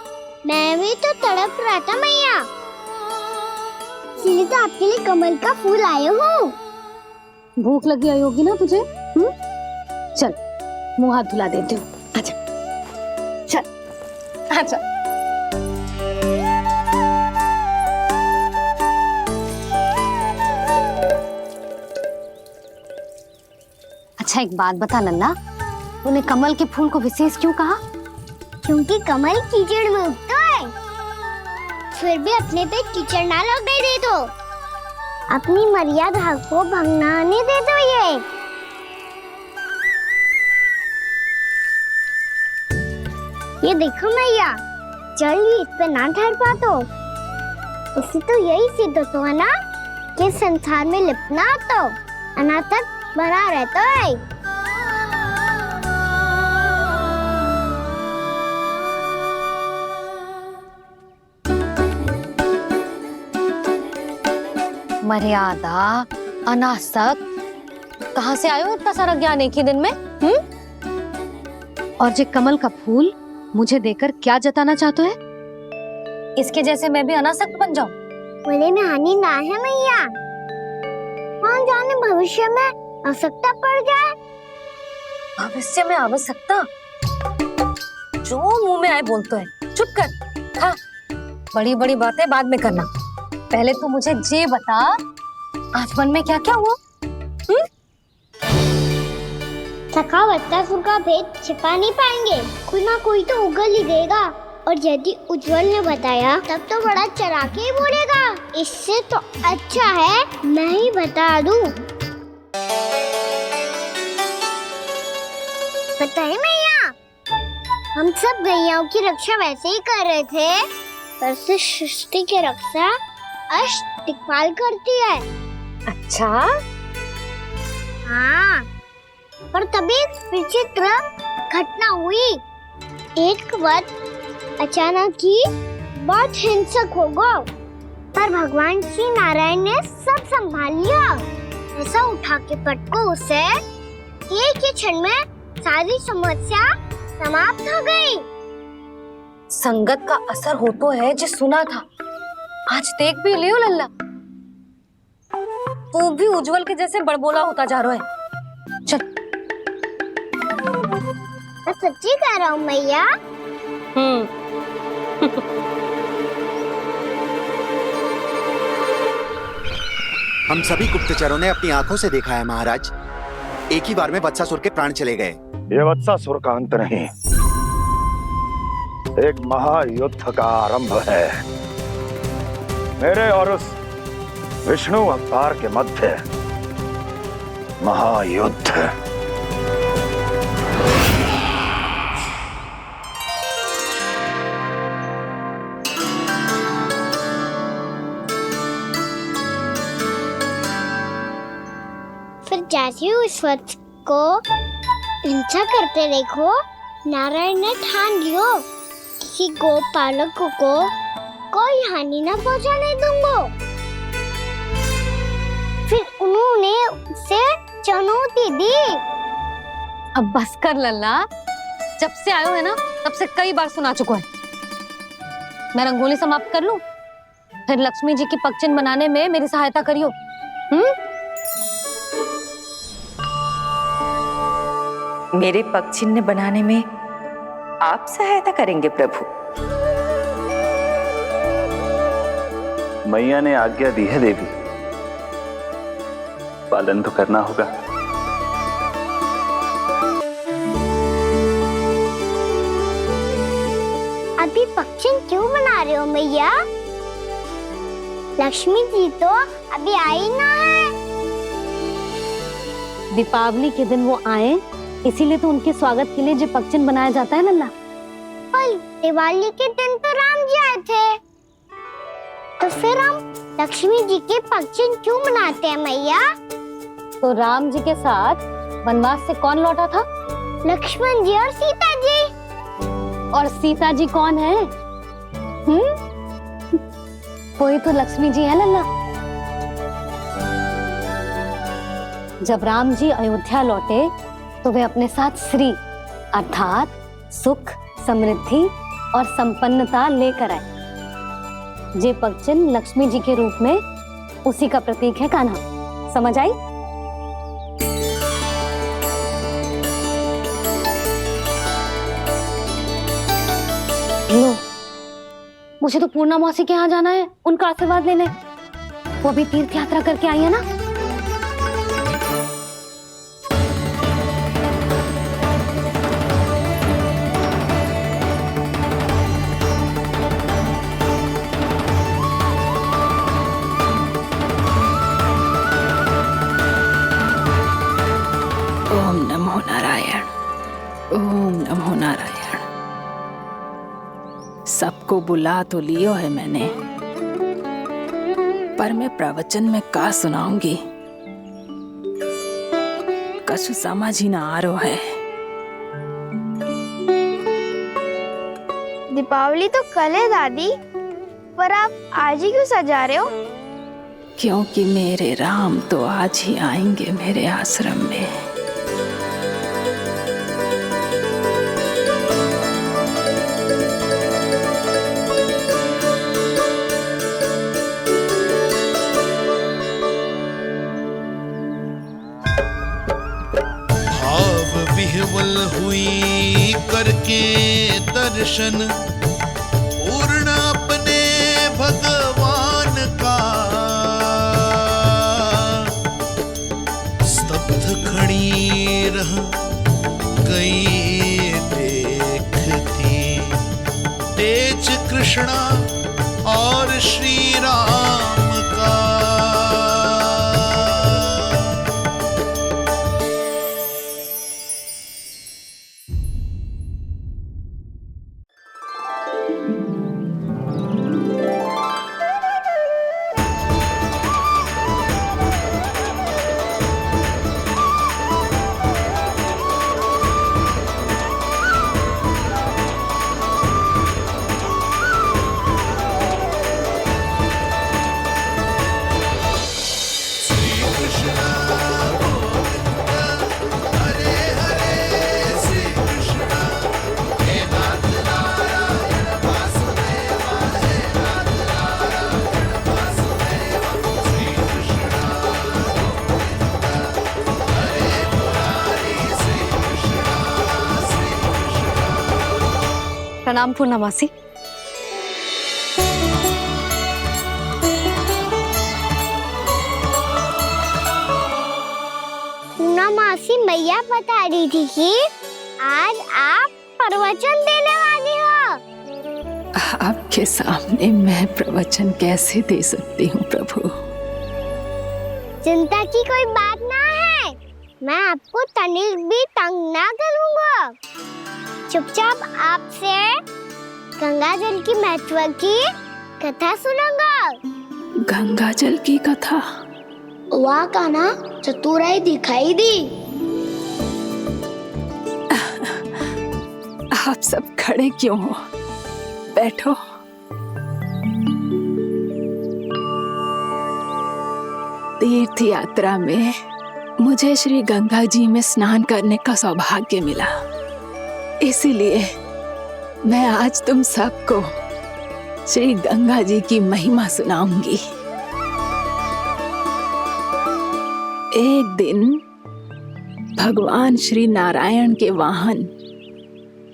मैं भी तो तड़प रहा था मैया, इसलिए तो आपके लिए कमल का फूल आए हूँ। भूख लगी आई होगी ना तुझे? चल मुंह हाथ धुला देती हूँ। आजा चल आजा। अच्छा एक बात बता लल्ला, तूने कमल के फूल को विशेष क्यों कहा? क्योंकि कमल कीचड़ में उगता है, फिर भी अपने पे कीचड़ ना लगने दे दो। अपनी मर्यादा को भंगना नहीं दे दो। ये देखो मैया, जल ही इस पे ना ठहर पा तो उससे तो यही सिद्ध होता है ना कि संसार में लिपना तो अनाथ तक बना रहता है। मर्यादा, अनासक, कहाँ से आयो इतना सारा ज्ञान एक ही दिन में? और जे कमल का फूल मुझे देकर क्या जताना चाहते है? इसके जैसे मैं भी अनासक्त बन जाऊं? बोले में हानि ना है मैया, कौन जाने भविष्य में आवश्यकता पड़ जाए। भविष्य में आवश्यकता? जो मुंह में आए बोलते हैं। चुप कर। हाँ, बड़ी बड़ी बातें बाद में करना, पहले तो मुझे ये बता आज मन में क्या क्या हुआ? सखावत्तासुर का भेद छिपा नहीं पाएंगे, कोई ना कोई तो उगल ही देगा। और यदि उज्जवल ने बताया तब तो बड़ा चढ़ा के ही बोलेगा। इससे तो अच्छा है मैं ही बता दूं। पता है मैया, हम सब गैयाओं की रक्षा वैसे ही कर रहे थे, पर से सृष्टि की रक्षा दिक्पाल करती है। अच्छा? हाँ, पर तभी विचित्र घटना हुई। एक वक्त अचानक ही बहुत हिंसक हो गया, पर भगवान श्री नारायण ने सब संभाल लिया। ऐसा उठा के पटको उसे, एक ही क्षण में सारी समस्या समाप्त हो गई। संगत का असर हो तो है जो सुना था, आज देख भी लियो लल्ला। तू भी उज्जवल के जैसे बड़बोला होता जा रहा है। चल। मैं सच्ची कह रहा हूँ मैया। हम सभी गुप्तचरों ने अपनी आंखों से देखा है महाराज, एक ही बार में वत्सासुर के प्राण चले गए। ये वत्सासुर का अंत नहीं, एक महायुद्ध का आरंभ है। मेरे और उस विष्णु अवतार के मध्य महायुद्ध। फिर जैसे ही उस वक्त को हिंसा करते देखो, नारायण ने ठान लियो किसी गोपालक को कोई हानि न पहुंचाने दूंगा। फिर उन्होंने उसे चुनौती दी। अब बस कर लल्ला, जब से आयो है ना तब से कई बार सुना चुका है। मैं रंगोली समाप्त कर लूं, फिर लक्ष्मी जी की पगचिन्ह बनाने में मेरी सहायता करियो। मेरे पगचिन्ह बनाने में आप सहायता करेंगे प्रभु? मैया ने आज्ञा दी है देवी, पालन तो करना होगा। अभी पगचिन्ह क्यों बना रहे हो मैया? लक्ष्मी जी तो अभी आई ना है। दीपावली के दिन वो आए, इसीलिए तो उनके स्वागत के लिए जो पगचिन्ह बनाया जाता है लल्ला। पर दिवाली के दिन तो राम जी आए थे, तो फिर हम लक्ष्मी जी के पगचिन्ह क्यों बनाते हैं मैया? तो राम जी के साथ वनवास से कौन लौटा था? लक्ष्मण जी और सीता जी। और सीता जी कौन है? वही तो लक्ष्मी जी है लल्ला। जब राम जी अयोध्या लौटे तो वे अपने साथ श्री अर्थात सुख, समृद्धि और संपन्नता लेकर आए। जे पगचिन्ह लक्ष्मी जी के रूप में उसी का प्रतीक है कान्हा। समझ आई? लो, मुझे तो पूर्णा मौसी के यहाँ जाना है, उनका आशीर्वाद लेने। वो भी तीर्थ यात्रा करके आई है ना। ओम नमो नारायण, ओम नमो नारायण। सबको बुला तो लियो है मैंने, पर मैं प्रवचन में का सुनाऊंगी, कछु समझ ही ना आ रहा है। दीपावली तो कल है दादी, पर आप आज ही क्यों सजा रहे हो? क्योंकि मेरे राम तो आज ही आएंगे मेरे आश्रम में। विह्वल हुई करके दर्शन, पूर्ण अपने भगवान का, स्तब्ध खड़ी रह गई देखती तेज कृष्णा और श्री राम का। प्रणाम पूर्णमासी। पूर्णमासी मैया बता रही थी कि आज आप प्रवचन देने वाली हो। आपके सामने मैं प्रवचन कैसे दे सकती हूँ प्रभु? चिंता की कोई बात ना है, मैं आपको तनिक भी तंग ना करूँगा। चुपचाप आपसे गंगा जल की महत्व की कथा सुनूंगा। गंगा जल की कथा? वहाँ का ना चतुराई दिखाई दी। आप सब खड़े क्यों हो? बैठो। तीर्थ यात्रा में मुझे श्री गंगा जी में स्नान करने का सौभाग्य मिला, इसीलिए मैं आज तुम सबको श्री गंगा जी की महिमा सुनाऊंगी। एक दिन भगवान श्री नारायण के वाहन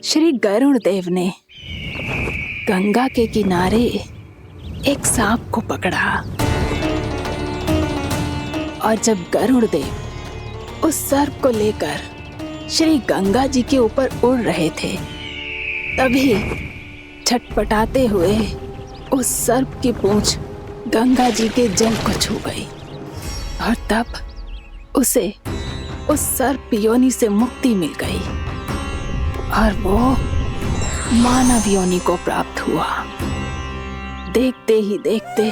श्री गरुड़ देव ने गंगा के किनारे एक सांप को पकड़ा, और जब गरुड़ देव उस सर्प को लेकर श्री गंगा जी के ऊपर उड़ रहे थे, तभी छटपटाते हुए उस सर्प की पूंछ गंगा जी के जल को छू गई, और तब उसे उस सर्प योनि से मुक्ति मिल गई और वो मानव योनि को प्राप्त हुआ। देखते ही देखते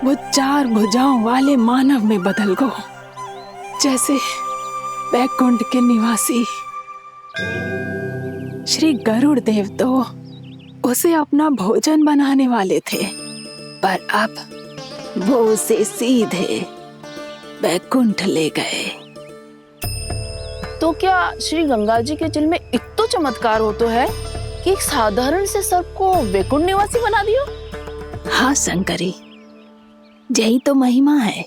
वो 4 भुजाओं वाले मानव में बदल गया, जैसे वैकुंठ के निवासी। श्री गरुड़ देव तो उसे अपना भोजन बनाने वाले थे, पर अब वो उसे सीधे वैकुंठ ले गए। तो क्या श्री गंगा जी के जल में इतना चमत्कार हो तो है कि एक साधारण से सर्प को वैकुंठ निवासी बना दियो? हाँ शंकरी, यही तो महिमा है।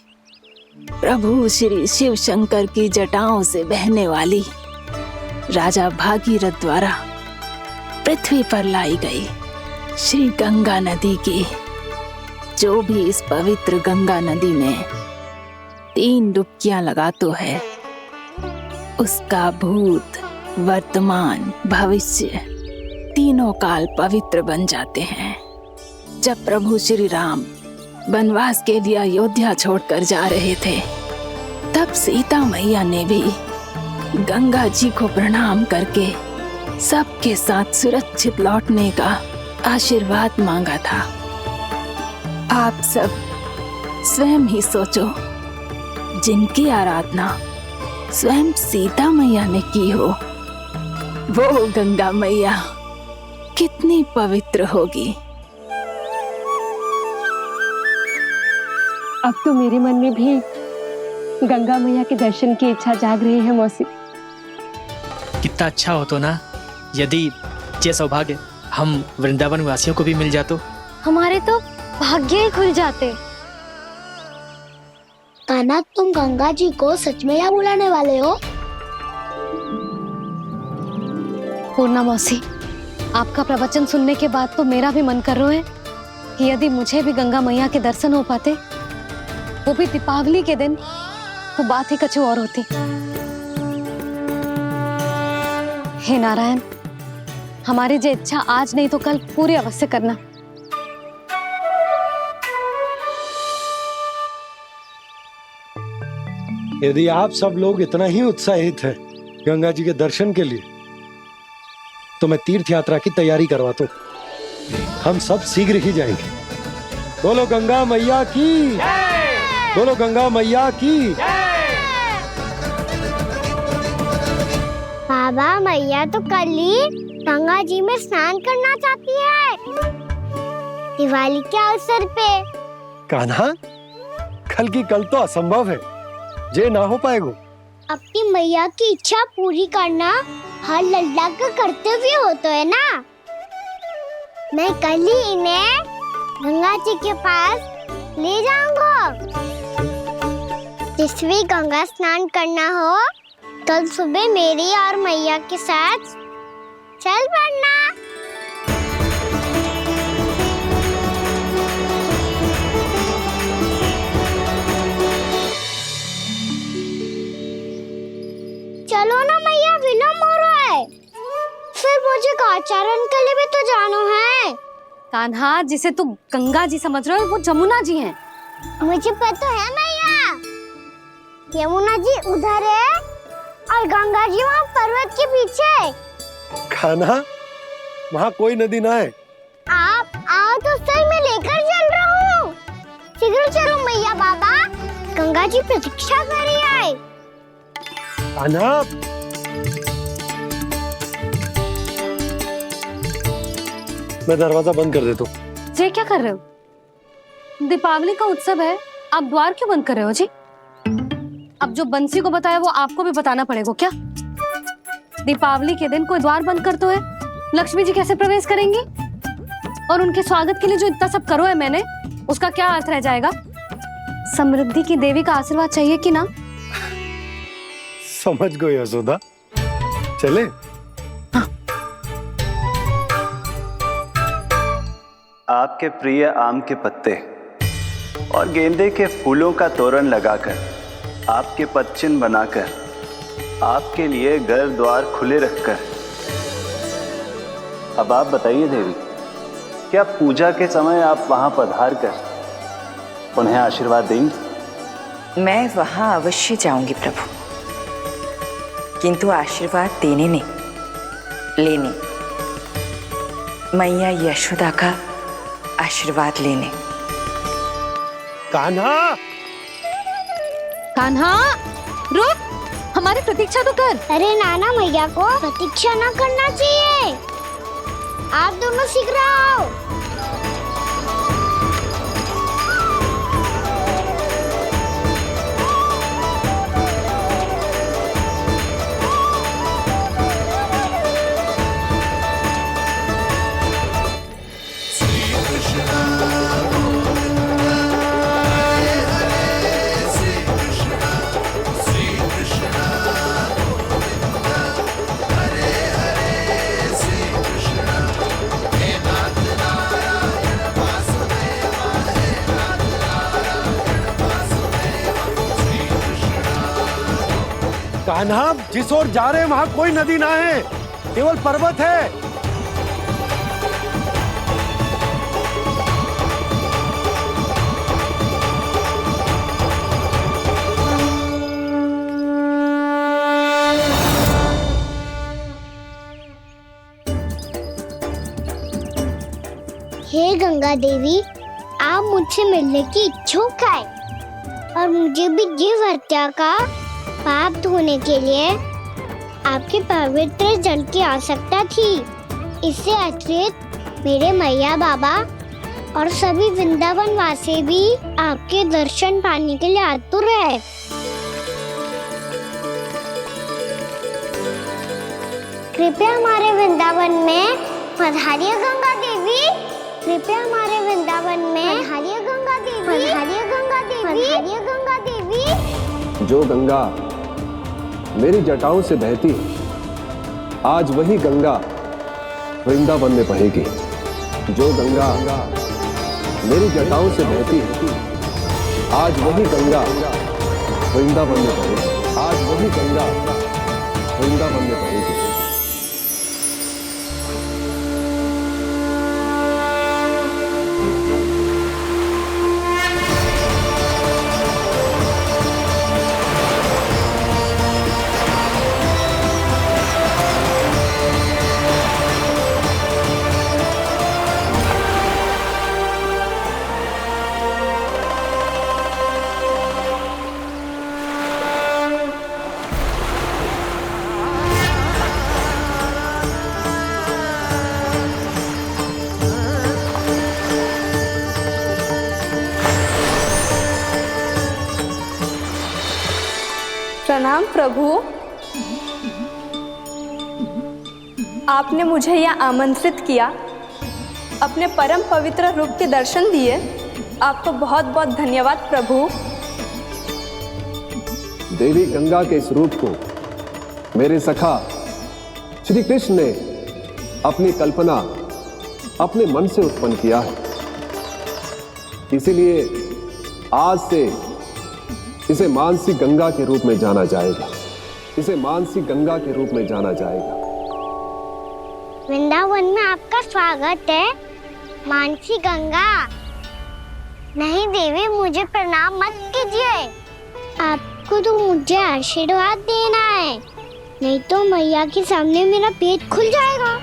प्रभु श्री शिव शंकर की जटाओं से बहने वाली राजा भागीरथ द्वारा पृथ्वी पर लाई गई श्री गंगा नदी की, जो भी इस पवित्र गंगा नदी में 3 डुबकियां लगाता है, उसका भूत, वर्तमान, भविष्य तीनों काल पवित्र बन जाते हैं। जब प्रभु श्री राम वनवास के लिए अयोध्या छोड़कर जा रहे थे, तब सीता मैया ने भी गंगा जी को प्रणाम करके सबके साथ सुरक्षित लौटने का आशीर्वाद मांगा था। आप सब स्वयं ही सोचो, जिनकी आराधना स्वयं सीता मैया ने की हो, वो गंगा मैया कितनी पवित्र होगी। अब तो मेरे मन में भी गंगा मैया के दर्शन की इच्छा जाग रही है मौसी। कितना अच्छा हो तो ना यदि ये सौभाग्य हम वृंदावन वासियों को भी मिल जातो। हमारे तो भाग्य ही खुल जाते। कान्हा, तुम गंगा जी को सच में यहाँ बुलाने वाले हो? पूर्णा मौसी, आपका प्रवचन सुनने के बाद तो मेरा भी मन कर रहा है कि यदि मुझे भी गंगा मैया के दर्शन हो पाते, वो भी दीपावली के दिन, तो बात ही कुछ और होती। हे नारायण, हमारी जो इच्छा आज नहीं तो कल पूरी अवश्य करना। यदि आप सब लोग इतना ही उत्साहित हैं गंगा जी के दर्शन के लिए, तो मैं तीर्थ यात्रा की तैयारी करवाता हूँ। हम सब शीघ्र ही जाएंगे। बोलो गंगा मैया की, बोलो गंगा मैया की। बाबा, मैया तो कल ही गंगा जी में स्नान करना चाहती है, दिवाली के अवसर पे। कान्हा, कल की कल तो असंभव है, जे ना हो पाएगा। अपनी मैया की इच्छा पूरी करना हर लल्ला का कर्तव्य होता है ना। मैं कल ही इन्हें गंगा जी के पास ले जाऊंगा। जिस भी गंगा स्नान करना हो, कल सुबह मेरी और मैया के साथ चल पड़ना। चलो ना मैया, विलम्ब हो रहा है। फिर मुझे आचरण के लिए भी तो जाना है। कान्हा, जिसे तू गंगा जी समझ रहे हो वो जमुना जी हैं। मुझे पता है मैया, यमुना जी उधर है और गंगा जी वहाँ पर्वत के पीछे। कान्हा, वहाँ कोई नदी ना है। आप आओ तो सही, मैं लेकर चल रहा हूँ। शीघ्र चलो मैया बाबा, गंगा जी प्रतीक्षा कर रही है। कान्हा, मैं दरवाजा बंद कर देता हूँ। जी क्या कर रहे हो? दीपावली का उत्सव है, आप द्वार क्यों बंद कर रहे हो जी? अब जो बंसी को बताया वो आपको भी बताना पड़ेगा क्या? दीपावली के दिन कोई द्वार बंद कर तो है, लक्ष्मी जी कैसे प्रवेश करेंगी? और उनके स्वागत के लिए जो इतना सब करो है मैंने, उसका क्या अर्थ रह जाएगा? समृद्धि की देवी का आशीर्वाद चाहिए कि ना? समझ गई यशोदा, चले। आपके प्रिय आम के पत्ते और गेंदे के फूलों का तोरण लगाकर, आपके पदचिन्ह बनाकर, आपके लिए घर द्वार खुले रखकर, अब आप बताइए देवी, क्या पूजा के समय आप वहां पधार कर उन्हें आशीर्वाद देंगी? मैं वहां अवश्य जाऊंगी प्रभु, किंतु आशीर्वाद देने नहीं, लेने, मैया यशोदा का आशीर्वाद लेने। कान्हा, कान्हा, रुक, हमारी प्रतीक्षा तो कर। अरे नाना, मैया को प्रतीक्षा न करना चाहिए। आप दोनों शीघ्र आओ। कान्हा, जिस ओर जा रहे हैं वहां कोई नदी ना है, केवल पर्वत है। हे गंगा देवी, आप मुझसे मिलने की इच्छुक है और मुझे भी जीव हत्या का पाप धोने के लिए आपके पवित्र जल की आवश्यकता थी। इससे अतिरिक्त मेरे मैया बाबा और सभी वृंदावन वासी भी आपके दर्शन पाने के लिए आतुर है। कृपया हमारे वृंदावन में पधारिए गंगा देवी, कृपया हमारे वृंदावन में पधारिए गंगा देवी, पधारिए गंगा देवी, पधारिए गंगा देवी। जो गंगा मेरी जटाओं से बहती है, आज वही गंगा वृंदावन में बहेगी। जो गंगा मेरी जटाओं से बहती है, आज वही गंगा वृंदावन में बहेगी। आज वही गंगा वृंदावन में बहेगी। प्रणाम प्रभु। आपने मुझे यहाँ आमंत्रित किया, अपने परम पवित्र रूप के दर्शन दिए। आपको बहुत बहुत धन्यवाद प्रभु। देवी गंगा के इस रूप को मेरे सखा श्री कृष्ण ने अपनी कल्पना अपने मन से उत्पन्न किया है, इसीलिए आज से इसे मानसी गंगा के रूप में जाना जाएगा। इसे मानसी गंगा के रूप में जाना जाएगा। वृंदावन में आपका स्वागत है मानसी गंगा। नहीं देवी, मुझे प्रणाम मत कीजिए। आपको तो मुझे आशीर्वाद देना है, नहीं तो मैया के सामने मेरा पेट खुल जाएगा।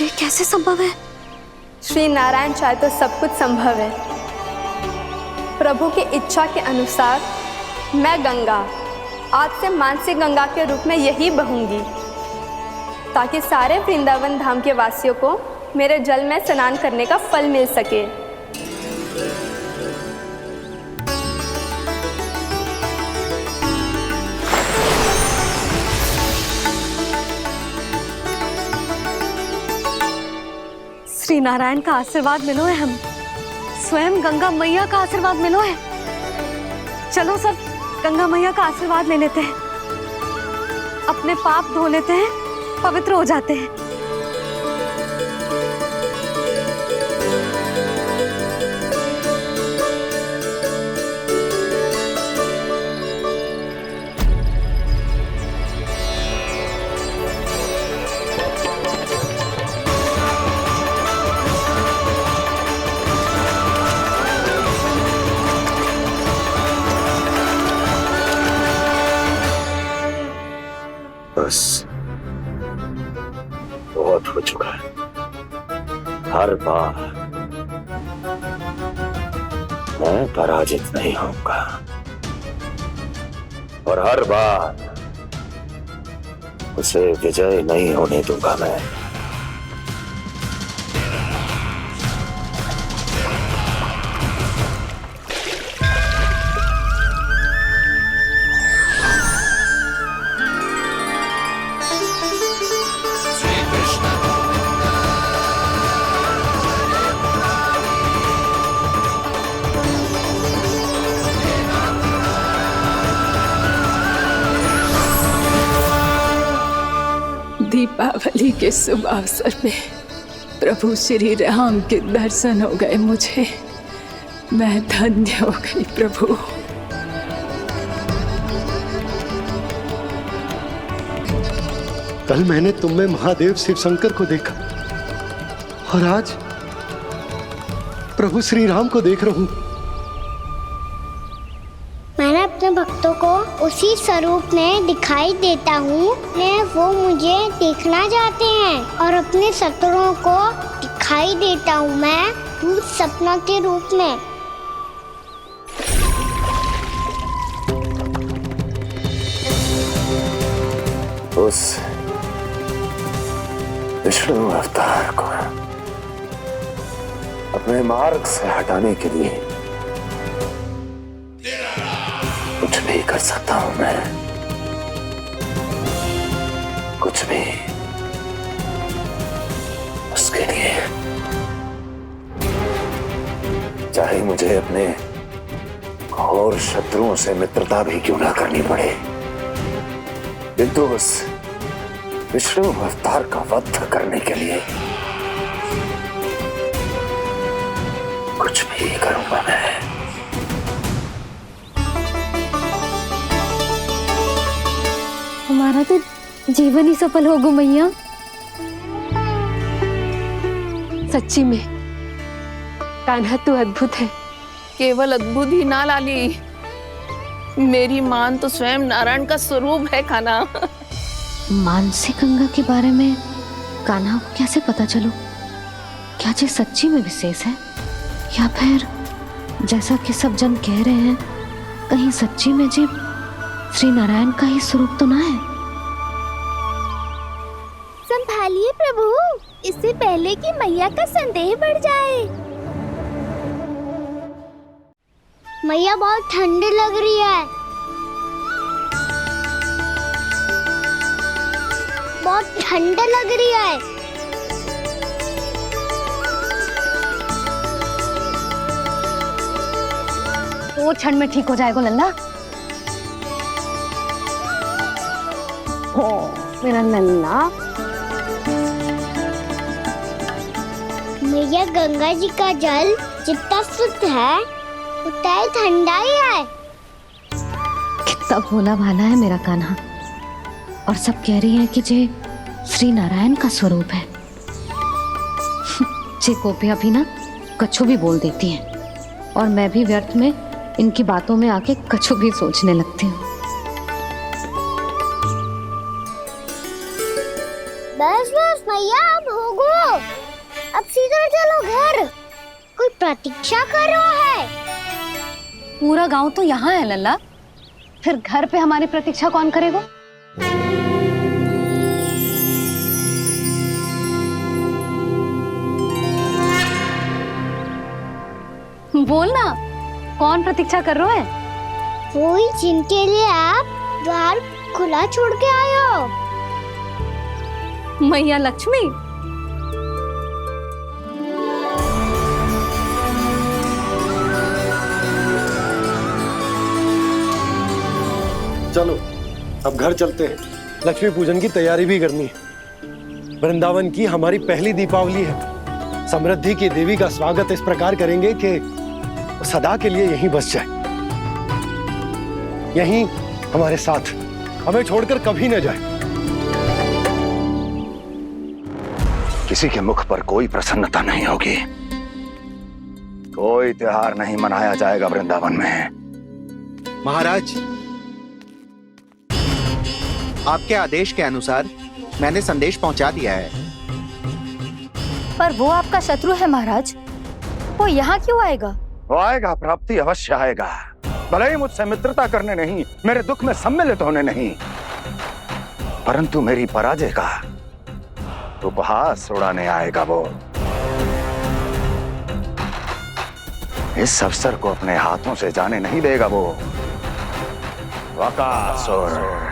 ये कैसे संभव है? श्री नारायण चाहे तो सब कुछ संभव है। प्रभु की इच्छा के अनुसार मैं गंगा आज से मानसी गंगा के रूप में यही बहूंगी, ताकि सारे वृंदावन धाम के वासियों को मेरे जल में स्नान करने का फल मिल सके। श्री नारायण का आशीर्वाद मिलो है, हम स्वयं गंगा मैया का आशीर्वाद मिलो है। चलो सब गंगा मैया का आशीर्वाद ले लेते हैं, अपने पाप धो लेते हैं, पवित्र हो जाते हैं। बस बहुत हो चुका है। हर बार मैं पराजित नहीं होऊंगा और हर बार उसे विजय नहीं होने दूंगा मैं। दीपावली के शुभ अवसर पे प्रभु श्री राम के दर्शन हो गए मुझे। मैं धन्य हो गई प्रभु। कल मैंने तुम में महादेव शिव शंकर को देखा और आज प्रभु श्री राम को देख रहा हूं। मैंने अपने भक्तों को उसी स्वरूप में दिखाई देता हूँ, वो मुझे देखना चाहते हैं और अपने शत्रुओं को दिखाई देता हूँ मैं भूत सपना के रूप में। उस विष्णु अवतार को अपने मार्ग से हटाने के लिए कुछ भी कर सकता हूं मैं, कुछ भी। उसके लिए चाहे मुझे अपने घोर शत्रुओं से मित्रता भी क्यों ना करनी पड़े, किंतु उस विष्णु अवतार का वध करने के लिए कुछ भी करूंगा मैं। हमारा तो जीवन ही सफल हो गो मैया। सच्ची में कान्हा तू अद्भुत है। केवल अद्भुत ही ना लाली, मेरी मान तो स्वयं नारायण का स्वरूप है कान्हा। मानसी गंगा के बारे में कान्हा को कैसे पता चलो? क्या ये सच्ची में विशेष है, या फिर जैसा कि सब जन कह रहे हैं, कहीं सच्ची में जी श्री नारायण का ही स्वरूप तो ना है? संभालिए प्रभु, इससे पहले कि मैया का संदेह बढ़ जाए। मैया बहुत ठंडी लग रही है, बहुत ठंडा लग रही है। वो क्षण में ठीक हो जाएगा लल्ला। ओ मेरा लल्ला। मैया गंगा जी का जल जितना शुद्ध है उतना ही ठंडा ही है। कितना भोला भाला है मेरा कान्हा। और सब कह रही है कि जे श्री नारायण का स्वरूप है। जे गोपियां भी ना कछु भी बोल देती हैं, और मैं भी व्यर्थ में इनकी बातों में आके कछु भी सोचने लगती हूँ। बस बस मैया, अब होगो, अब सीधा चलो घर। कोई प्रतीक्षा कर रहा है। पूरा गांव तो यहाँ है लल्ला, फिर घर पे हमारी प्रतीक्षा कौन करेगा? बोल ना, कौन प्रतीक्षा कर रहा है? वही जिनके लिए आप द्वार खुला छोड़ के आए हो। मैया लक्ष्मी। चलो अब घर चलते हैं, लक्ष्मी पूजन की तैयारी भी करनी है। वृंदावन की हमारी पहली दीपावली है। समृद्धि की देवी का स्वागत इस प्रकार करेंगे कि सदा के लिए यहीं बस जाए, यहीं हमारे साथ, हमें छोड़कर कभी न जाए। किसी के मुख पर कोई प्रसन्नता नहीं होगी, कोई त्योहार नहीं मनाया जाएगा वृंदावन में। महाराज, आपके आदेश के अनुसार मैंने संदेश पहुंचा दिया है। पर वो आपका शत्रु है महाराज, वो यहाँ क्यों आएगा? वो आएगा, प्राप्ति अवश्य आएगा। भले ही मुझसे मित्रता करने नहीं, मेरे दुख में सम्मिलित होने नहीं, परंतु मेरी पराजय का उपहास उड़ाने आएगा वो। इस अवसर को अपने हाथों से जाने नहीं देगा वो। वकासुर।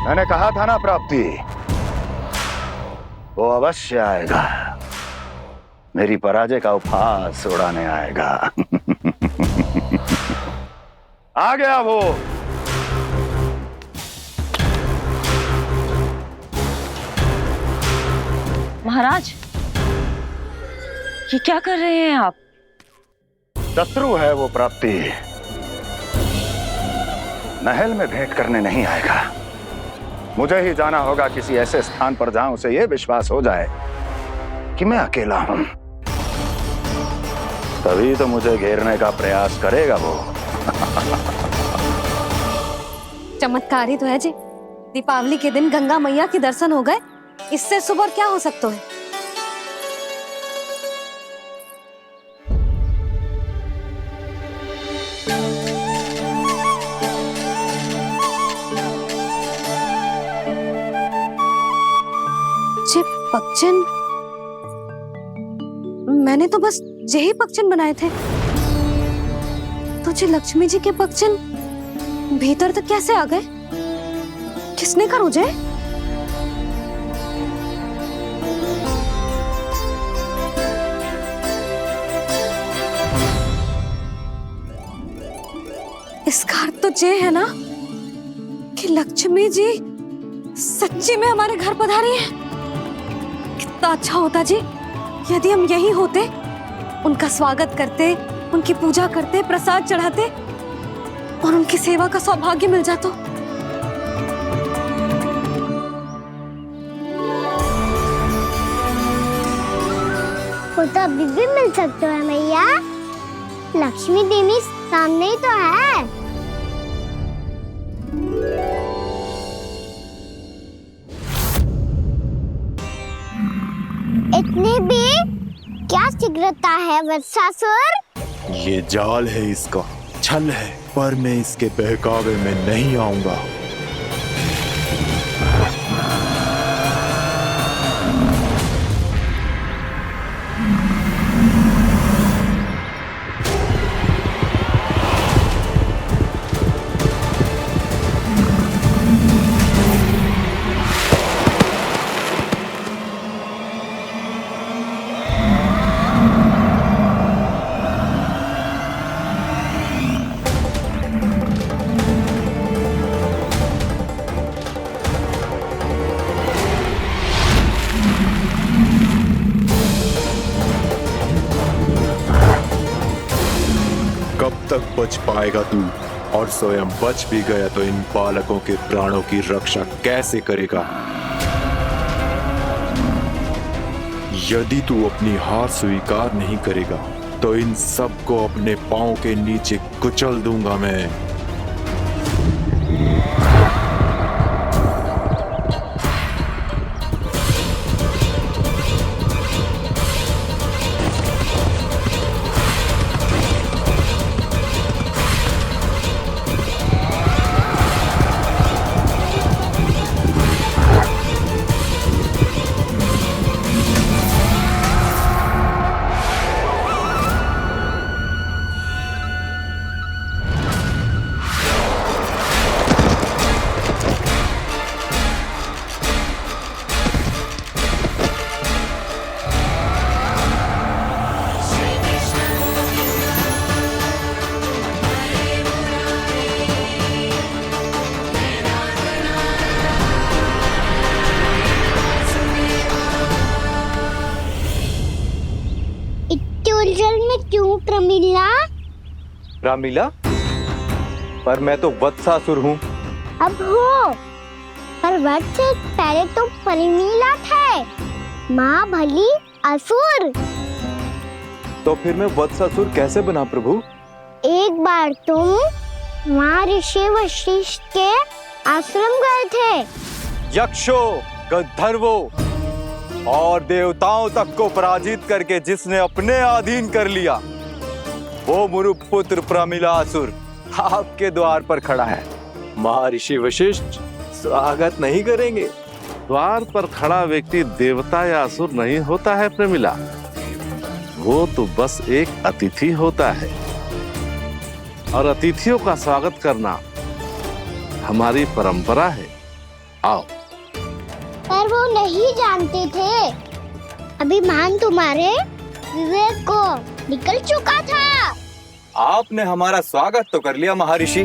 मैंने कहा था ना प्राप्ति, वो अवश्य आएगा, मेरी पराजय का उपहास उड़ाने आएगा। आ गया वो। महाराज, ये क्या कर रहे हैं आप? शत्रु है वो प्राप्ति, महल में भेंट करने नहीं आएगा। मुझे ही जाना होगा किसी ऐसे स्थान पर जहां उसे यह विश्वास हो जाए कि मैं अकेला हूं, तभी तो मुझे घेरने का प्रयास करेगा वो। चमत्कारी तो है जी, दीपावली के दिन गंगा मैया के दर्शन हो गए, इससे शुभ और क्या हो सकता है? पक्षन, मैंने तो बस यही पक्षन बनाए थे, तो जी लक्ष्मी जी के पक्षन भीतर तक कैसे आ गए? किसने कर मुझे? इसका अर्थ तो ये है ना कि लक्ष्मी जी सच्ची में हमारे घर पधारी है। कितना अच्छा होता जी यदि हम यही होते, उनका स्वागत करते, उनकी पूजा करते, प्रसाद चढ़ाते और उनकी सेवा का सौभाग्य मिल जाता। वो तो अभी भी मिल सकते हैं मैया। लक्ष्मी देवी सामने ही तो है। इतनी भी क्या शीघ्रता है वत्सासुर? ये जाल है इसका, छल है, पर मैं इसके बहकावे में नहीं आऊंगा। कब तक बच पाएगा तू? और स्वयं बच भी गया तो इन बालकों के प्राणों की रक्षा कैसे करेगा? यदि तू अपनी हार स्वीकार नहीं करेगा तो इन सबको अपने पांव के नीचे कुचल दूंगा मैं। प्रमिला? रामिला? पर मैं तो वत्सासुर हूँ। अब हो, पर वत्स से पहले तो प्रमिला थे। माँ भली असुर। तो फिर मैं वत्सासुर कैसे बना प्रभु? एक बार तुम वहाँ ऋषि वशिष्ठ के आश्रम गए थे। यक्षों, गंधर्वों और देवताओं तक को पराजित करके जिसने अपने अधीन कर लिया, वो मुरुपुत्र प्रमिलासुर आपके द्वार पर खड़ा है। महर्षि वशिष्ठ स्वागत नहीं करेंगे। द्वार पर खड़ा व्यक्ति देवता या असुर नहीं होता है प्रमिला, वो तो बस एक अतिथि होता है और अतिथियों का स्वागत करना हमारी परंपरा है। आओ। पर वो नहीं जानते थे। अभिमान तुम्हारे विवेक को निकल चुका था। आपने हमारा स्वागत तो कर लिया महर्षि,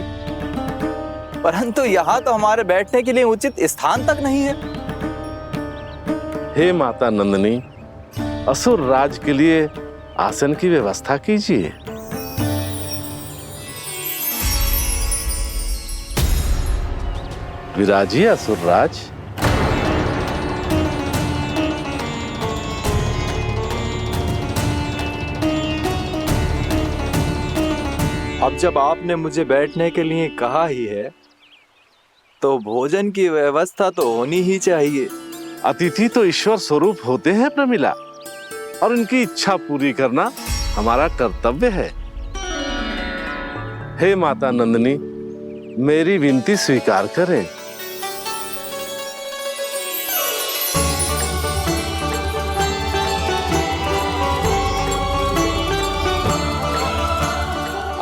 परंतु यहाँ तो हमारे बैठने के लिए उचित स्थान तक नहीं है। हे माता नंदिनी, असुर राज के लिए आसन की व्यवस्था कीजिए। विराजिए असुर राज। अब जब आपने मुझे बैठने के लिए कहा ही है, तो भोजन की व्यवस्था तो होनी ही चाहिए। अतिथि तो ईश्वर स्वरूप होते हैं प्रमिला, और उनकी इच्छा पूरी करना हमारा कर्तव्य है। हे माता नंदिनी, मेरी विनती स्वीकार करें।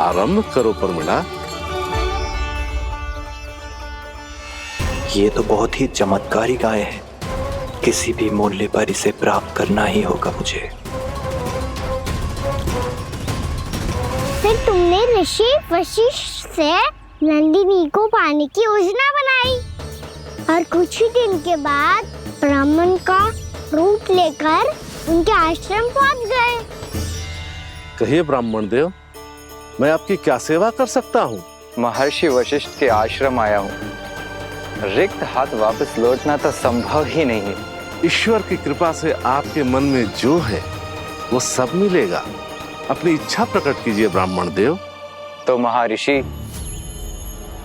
आरंभ करो प्रमिला। ये तो बहुत ही चमत्कारी गाय है। किसी भी मूल्य पर इसे प्राप्त करना ही होगा मुझे। फिर तुमने ऋषि वशिष्ठ से नंदिनी को पाने की योजना बनाई और कुछ ही दिन के बाद ब्राह्मण का रूप लेकर उनके आश्रम पहुंच गए। कहिए ब्राह्मण देव, मैं आपकी क्या सेवा कर सकता हूँ? महर्षि वशिष्ठ के आश्रम आया हूँ। रिक्त हाथ वापस लौटना तो संभव ही नहीं है। ईश्वर की कृपा से आपके मन में जो है वो सब मिलेगा। अपनी इच्छा प्रकट कीजिए ब्राह्मण देव। तो महर्षि,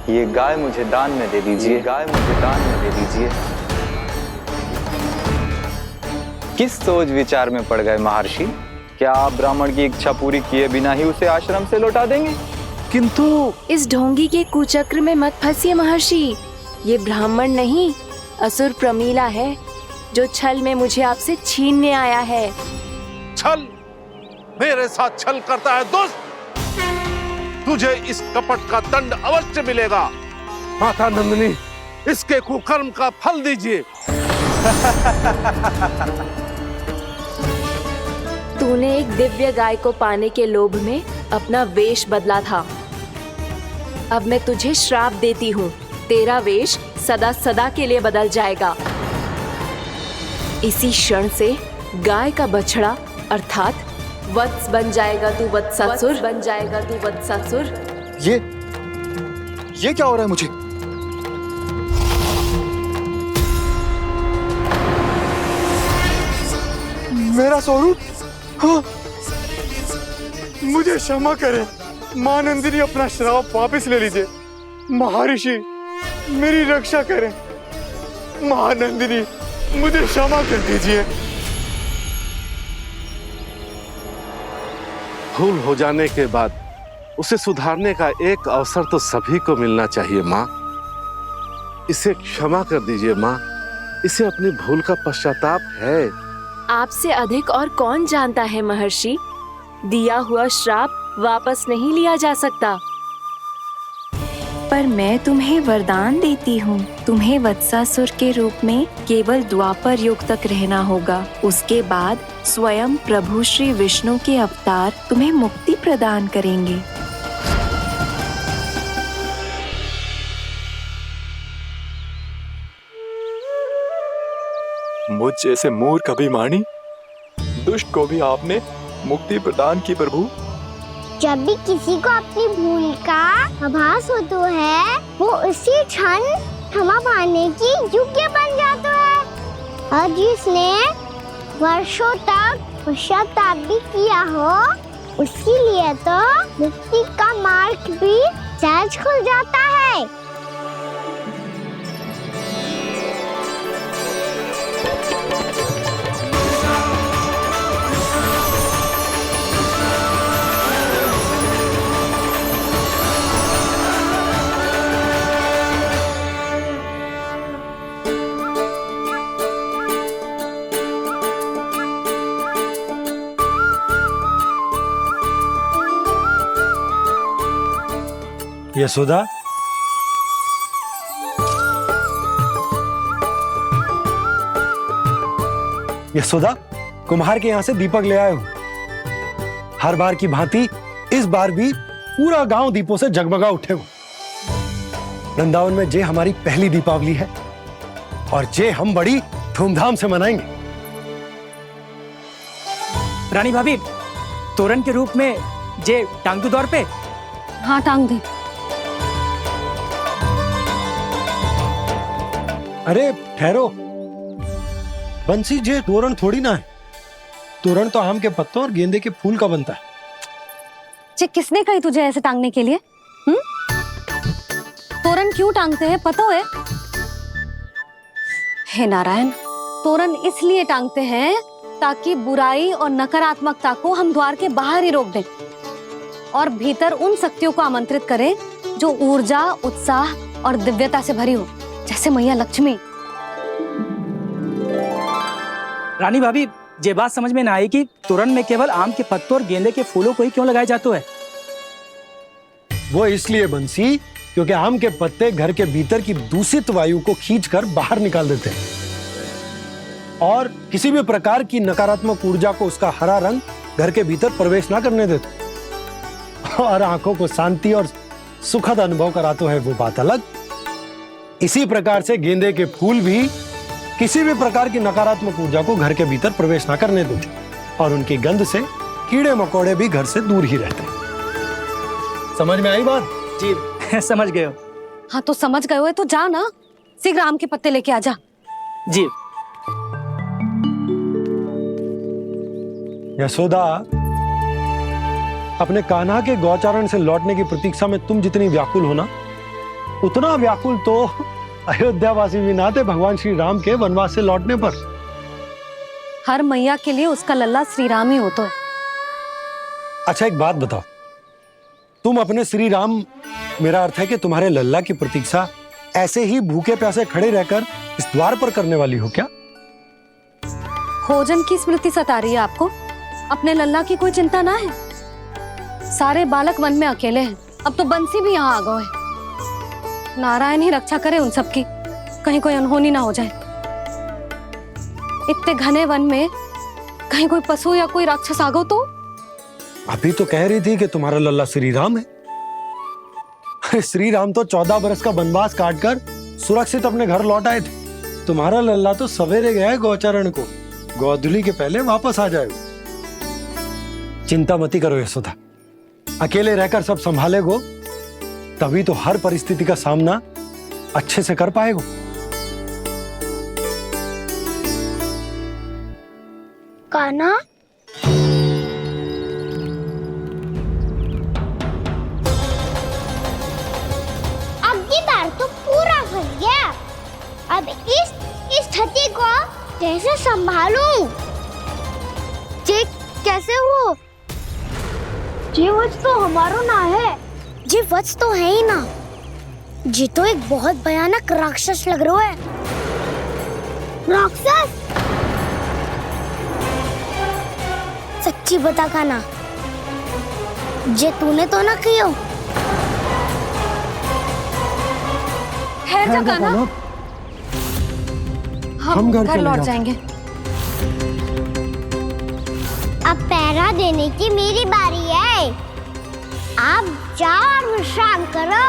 ये गाय मुझे दान में दे दीजिए। गाय मुझे दान में दे दीजिए। किस सोच विचार में पड़ गए महर्षि? क्या आप ब्राह्मण की इच्छा पूरी किए बिना ही उसे आश्रम से लौटा देंगे? किंतु इस ढोंगी के कुचक्र में मत फंसिए महर्षि। ये ब्राह्मण नहीं, असुर प्रमीला है, जो छल में मुझे आपसे छीनने आया है। छल? मेरे साथ छल करता है दुष्ट? तुझे इस कपट का दंड अवश्य मिलेगा। माता नंदिनी, इसके कुकर्म का फल दीजिए। तूने एक दिव्य गाय को पाने के लोभ में अपना वेश बदला था। अब मैं तुझे श्राप देती हूँ, तेरा वेश सदा सदा के लिए बदल जाएगा। इसी क्षण से गाय का बछड़ा अर्थात वत्स बन जाएगा तू वत्सासुर। बन जाएगा तू वत्सासुर। ये क्या हो रहा है मुझे? मेरा स्वरूप? हाँ। मुझे क्षमा करें मां नंदिनी, अपना श्राप वापस ले लीजिए। महर्षि, मेरी रक्षा करें। मां नंदिनी, मुझे क्षमा कर दीजिए। भूल हो जाने के बाद उसे सुधारने का एक अवसर तो सभी को मिलना चाहिए माँ। इसे क्षमा कर दीजिए माँ। इसे अपनी भूल का पश्चाताप है। आपसे अधिक और कौन जानता है महर्षि, दिया हुआ श्राप वापस नहीं लिया जा सकता। पर मैं तुम्हें वरदान देती हूँ, तुम्हें वत्सासुर के रूप में केवल द्वापर युग तक रहना होगा। उसके बाद स्वयं प्रभु श्री विष्णु के अवतार तुम्हें मुक्ति प्रदान करेंगे। मुझ जैसे मूर्ख अभिमानी दुष्ट को भी आपने मुक्ति प्रदान की प्रभु। जब भी किसी को अपनी भूल का आभास होता है, वो उसी क्षण क्षमा पाने की योग्य बन जाता है। और जिसने वर्षों तक पश्चाताप भी किया हो, उसके लिए तो मुक्ति का मार्ग भी सहज खुल जाता है। यशोदा, यशोदा, कुम्हार के यहाँ से दीपक ले आए हूं। हर बार की भांति इस बार भी पूरा गांव दीपों से जगमगा उठे हो। वृंदावन में जे हमारी पहली दीपावली है और जे हम बड़ी धूमधाम से मनाएंगे। रानी भाभी, तोरण के रूप में जे टांग दो द्वार पे। हाँ, टांग दे। अरे ठहरो, बंसी, जे तोरण थोड़ी ना है। तोरण तो आम के पत्तों और गेंदे के फूल का बनता है। जे किसने कही तुझे ऐसे टांगने के लिए? तोरण क्यों टांगते हैं पता है? हे नारायण, तोरण इसलिए टांगते हैं ताकि बुराई और नकारात्मकता को हम द्वार के बाहर ही रोक दें और भीतर उन शक्तियों को आमंत्रित करें जो ऊर्जा, उत्साह और दिव्यता से भरी हो, जैसे मैया लक्ष्मी। रानी भाभी, ये बात समझ में ना आई कि तोरण में केवल आम के पत्तों और गेंदे के फूलों को ही क्यों लगाया जाता है? वो इसलिए बंसी, क्योंकि आम के पत्ते घर के भीतर की दूषित वायु को खींचकर बाहर निकाल देते हैं और किसी भी प्रकार की नकारात्मक ऊर्जा को उसका हरा रंग घर के भीतर प्रवेश ना करने देते और आंखों को शांति और सुखद अनुभव कराता है, वो बात अलग। इसी प्रकार से गेंदे के फूल भी किसी भी प्रकार की नकारात्मक ऊर्जा को घर के भीतर प्रवेश ना करने दो, और उनकी गंध से कीड़े मकोड़े भी घर से दूर ही रहते हैं। समझ में आई बात? जी समझ गए हो। हाँ तो समझ गए हो तो जा ना, शीघ्र आम के पत्ते लेके आ जा। जी। यशोदा, अपने कान्हा के गौचारण से लौटने की प्रतीक्षा में तुम जितनी व्याकुल हो ना, उतना व्याकुल तो अयोध्यावासी भी ना थे भगवान श्री राम के वनवास से लौटने पर। हर मैया के लिए उसका लल्ला श्री राम ही होता है। अच्छा एक बात बताओ, तुम अपने श्री राम, मेरा अर्थ है कि तुम्हारे लल्ला की प्रतीक्षा ऐसे ही भूखे प्यासे खड़े रहकर इस द्वार पर करने वाली हो क्या? भोजन की स्मृति सता रही है आपको? अपने लल्ला की कोई चिंता ना है। सारे बालक वन में अकेले हैं, अब तो बंसी भी यहाँ आ गए हैं। नारायण ही रक्षा करे उन सबकी, कहीं कोई अनहोनी ना हो जाए। इतने घने वन में कहीं कोई पशु या कोई राक्षस आ गो तो? अभी तो कह रही थी कि तुम्हारा लल्ला श्री राम है। श्री राम तो 14 बरस का वनवास काटकर सुरक्षित अपने घर लौट आए थे। तुम्हारा लल्ला तो सवेरे गया है गौचरण को, गोधूली के पहले वापस आ जाएगा। चिंता मती करो यशोदा, अकेले रहकर सब संभालेगो तभी तो हर परिस्थिति का सामना अच्छे से कर पाएगो। कान्हा, अब की बार तो पूरा फंस गया। अब इस स्थिति को कैसे संभालूं? ये कैसे हो? ये वच तो हमारो ना है। ये वच तो है ही ना। ये तो एक बहुत भयानक राक्षस लग रहा है। राक्षस? सच्ची बता कान्हा, ये तूने तो ना किया? ठहर जा कान्हा, हम घर लौट जाएंगे। अब पहरा देने की मेरी बारी है। आप जाओ और विश्राम करो।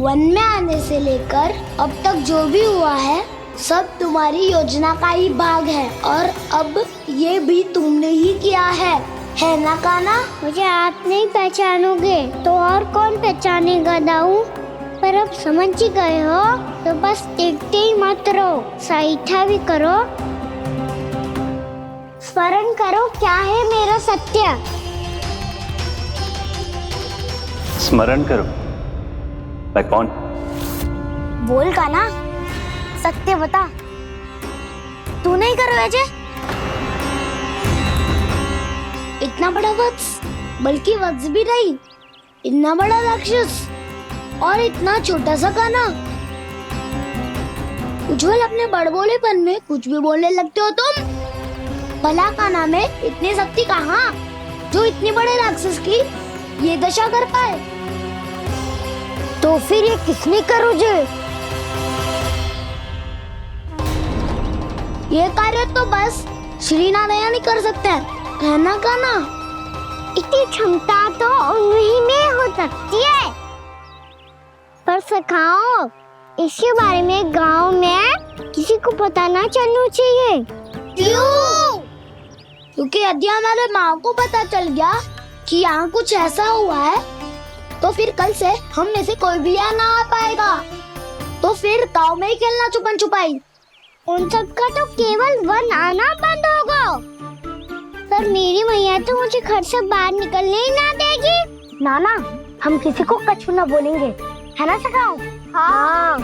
वन में आने से लेकर अब तक जो भी हुआ है सब तुम्हारी योजना का ही भाग है, और अब ये भी तुमने ही किया है ना कान्हा? मुझे आप नहीं पहचानोगे तो और कौन पहचानेगा दाऊ? पर अब समझ ही गए हो तो बस देखते ही मत रहो, सईठा भी करो, स्मरण करो क्या है मेरा सत्य। स्मरण करो? मैं कौन? बोल कान्हा, सत्य बता। तू नहीं करो अजय? इतना बड़ा वत्स, बल्कि वत्स भी नहीं, इतना बड़ा राक्षस और इतना छोटा सा कान्हा। उज्जवल, अपने बड़बोलेपन में कुछ भी बोलने लगते हो तुम। भला कान्हा में इतनी शक्ति कहाँ जो इतने बड़े राक्षस की ये दशा कर पाए? तो फिर ये किसने करो जे? ये कार्य तो बस श्री नारायण ही कर सकते हैं, है ना कान्हा? इतनी क्षमता तो उन्हीं में हो सकती है, पर सखाओ इसके बारे में गांव में किसी को पता ना चलना चाहिए। क्यों? क्योंकि यदि हमारे माँ को पता चल गया कि यहाँ कुछ ऐसा हुआ है तो फिर कल से हम में से कोई भी यहाँ ना आ पाएगा। तो फिर गाँव में ही खेलना छुपन छुपाई। उन सब का तो केवल वन आना बंद होगा। पर मेरी मैया तो मुझे घर से बाहर निकलने ही ना देगी। नाना, हम किसी को कछु ना बोलेंगे, है ना सखाओ? हाँ।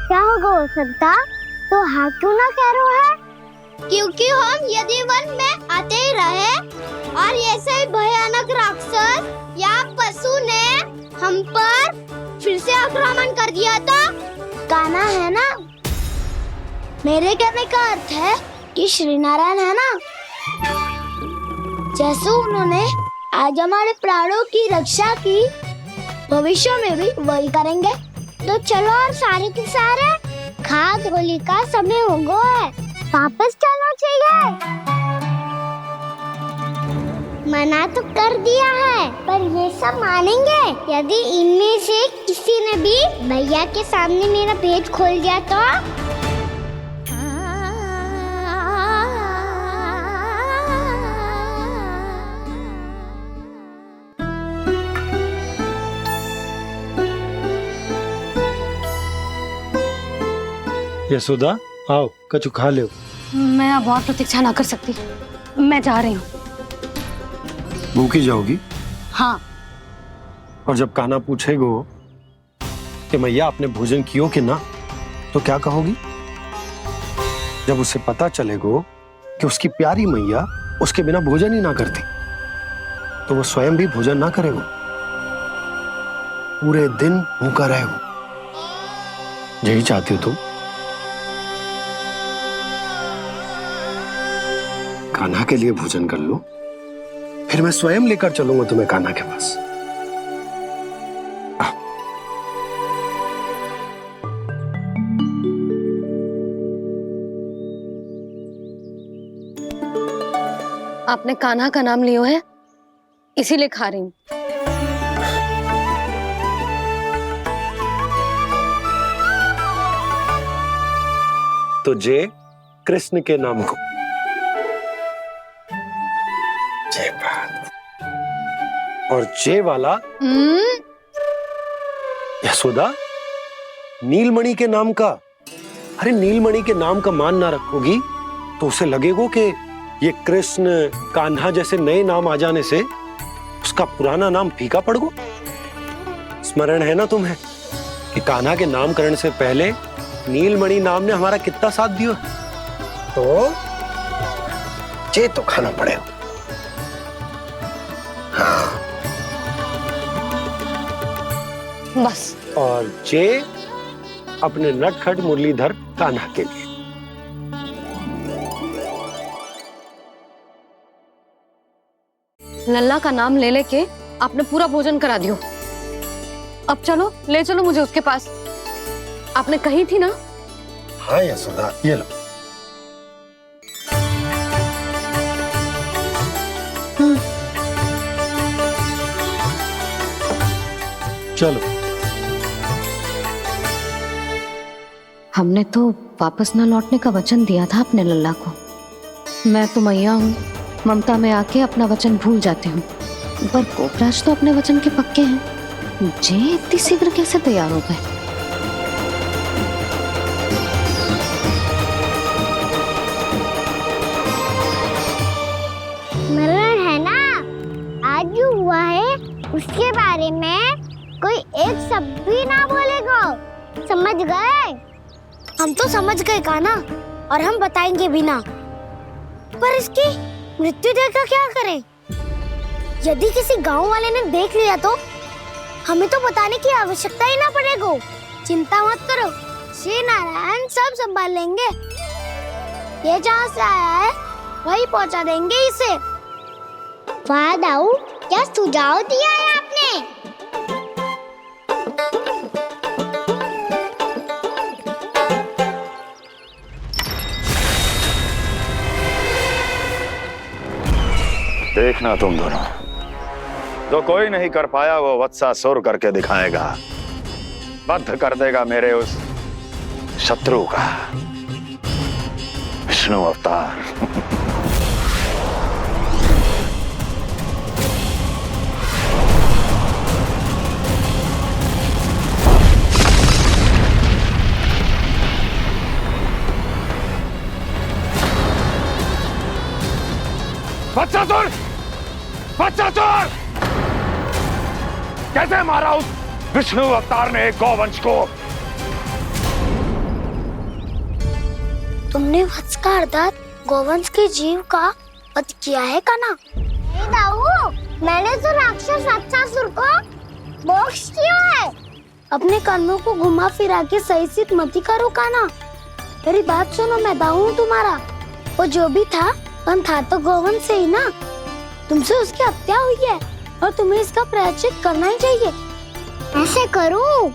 क्या होगा हो सकता? तो हाँ क्यों ना कह रहा है? क्योंकि हम यदि वन में आते ही रहे और ऐसे ही भयानक राक्षस या पशु ने हम पर फिर से आक्रमण कर दिया तो कान्हा, है ना? मेरे कहने का अर्थ है कि श्री नारायण है ना, जैसे उन्होंने आज हमारे प्राणों की रक्षा की, भविष्य में भी वही करेंगे। तो चलो और सारे के सारे खाद होली का समय हो गया है, वापस चलना चाहिए। मना तो कर दिया है, पर ये सब मानेंगे यदि इनमें से किसी ने भी भैया के सामने मेरा पेट खोल दिया तो? यशोदा आओ, कछु खा लो। मैं अब और प्रतीक्षा ना कर सकती, मैं जा रही हूँ। भूखी जाओगी? हाँ। और जब कान्हा पूछेगो कि मैया आपने भोजन कियो कि ना, तो क्या कहोगी? जब उसे पता चलेगो कि उसकी प्यारी मैया उसके बिना भोजन ही ना करती, तो वो स्वयं भी भोजन ना करेगो, पूरे दिन भूखा रहेगो। यही चाहती हो तुम? कान्हा के लिए भोजन कर लो, फिर मैं स्वयं लेकर चलूंगा तुम्हें कान्हा के पास। आपने कान्हा का नाम लियो है, इसीलिए खा रही हूँ। तो जय कृष्ण के नाम को। जय बात। और जय वाला यशोदा नीलमणि के नाम का। अरे नीलमणि के नाम का मान ना रखोगी तो उसे लगेगा कि ये कृष्ण कान्हा जैसे नए नाम आ जाने से उसका पुराना नाम फीका पड़ गो। स्मरण है ना तुम्हें कि कान्हा के नामकरण से पहले नीलमणि नाम ने हमारा कितना साथ दिया? तो जे तो खाना पड़ेगा। हाँ। बस। और जे अपने नटखट मुरलीधर कान्हा के लिए। लल्ला का नाम ले लेके आपने पूरा भोजन करा दियो। अब चलो, ले चलो मुझे उसके पास। आपने कही थी ना? हाँ यशोदा, ये लो। चलो। हमने तो वापस न लौटने का वचन दिया था अपने लल्ला को। मैं तो मैया हूँ, ममता में आके अपना वचन भूल जाती हूँ, पर गोपराज तो अपने वचन के पक्के हैं। जे इतनी शीघ्र कैसे तैयार हो गए? मरण है ना, आज जो हुआ है उसके बारे में कोई एक शब्द भी ना बोलेगा। समझ गए? हम तो समझ गए कान्हा, और हम बताएंगे भी ना। पर इसकी मृत्यु देखकर क्या करें? यदि किसी गांव वाले ने देख लिया तो हमें तो बताने की आवश्यकता ही ना पड़ेगा। चिंता मत करो, श्री नारायण सब संभाल लेंगे। ये जहाँ से आया है वही पहुँचा देंगे इसे। वाह दाऊ, क्या सुझाव दिया है आपने? देखना तुम दोनों, जो कोई नहीं कर पाया वो वत्सासुर करके दिखाएगा। बद्ध कर देगा मेरे उस शत्रु का विष्णु अवतार। वत्सासुर! वत्सासुर! कैसे मारा उस विष्णु अवतार ने एक गौवंश को? तुमने वत्स का अर्थात गौवंश के जीव का वध किया है कान्हा? दाऊ, मैंने तो राक्षस वत्सासुर को मोक्ष दिया है। अपने कर्मों को घुमा फिरा के सही सिद्ध मत करो कान्हा। मेरी बात सुनो, मैं दाऊ हूँ तुम्हारा। वो जो भी था पर था तो गौवंश से ही ना। तुमसे उसकी हत्या हुई है और तुम्हें इसका प्रायश्चित करना ही चाहिए। ऐसे करूं?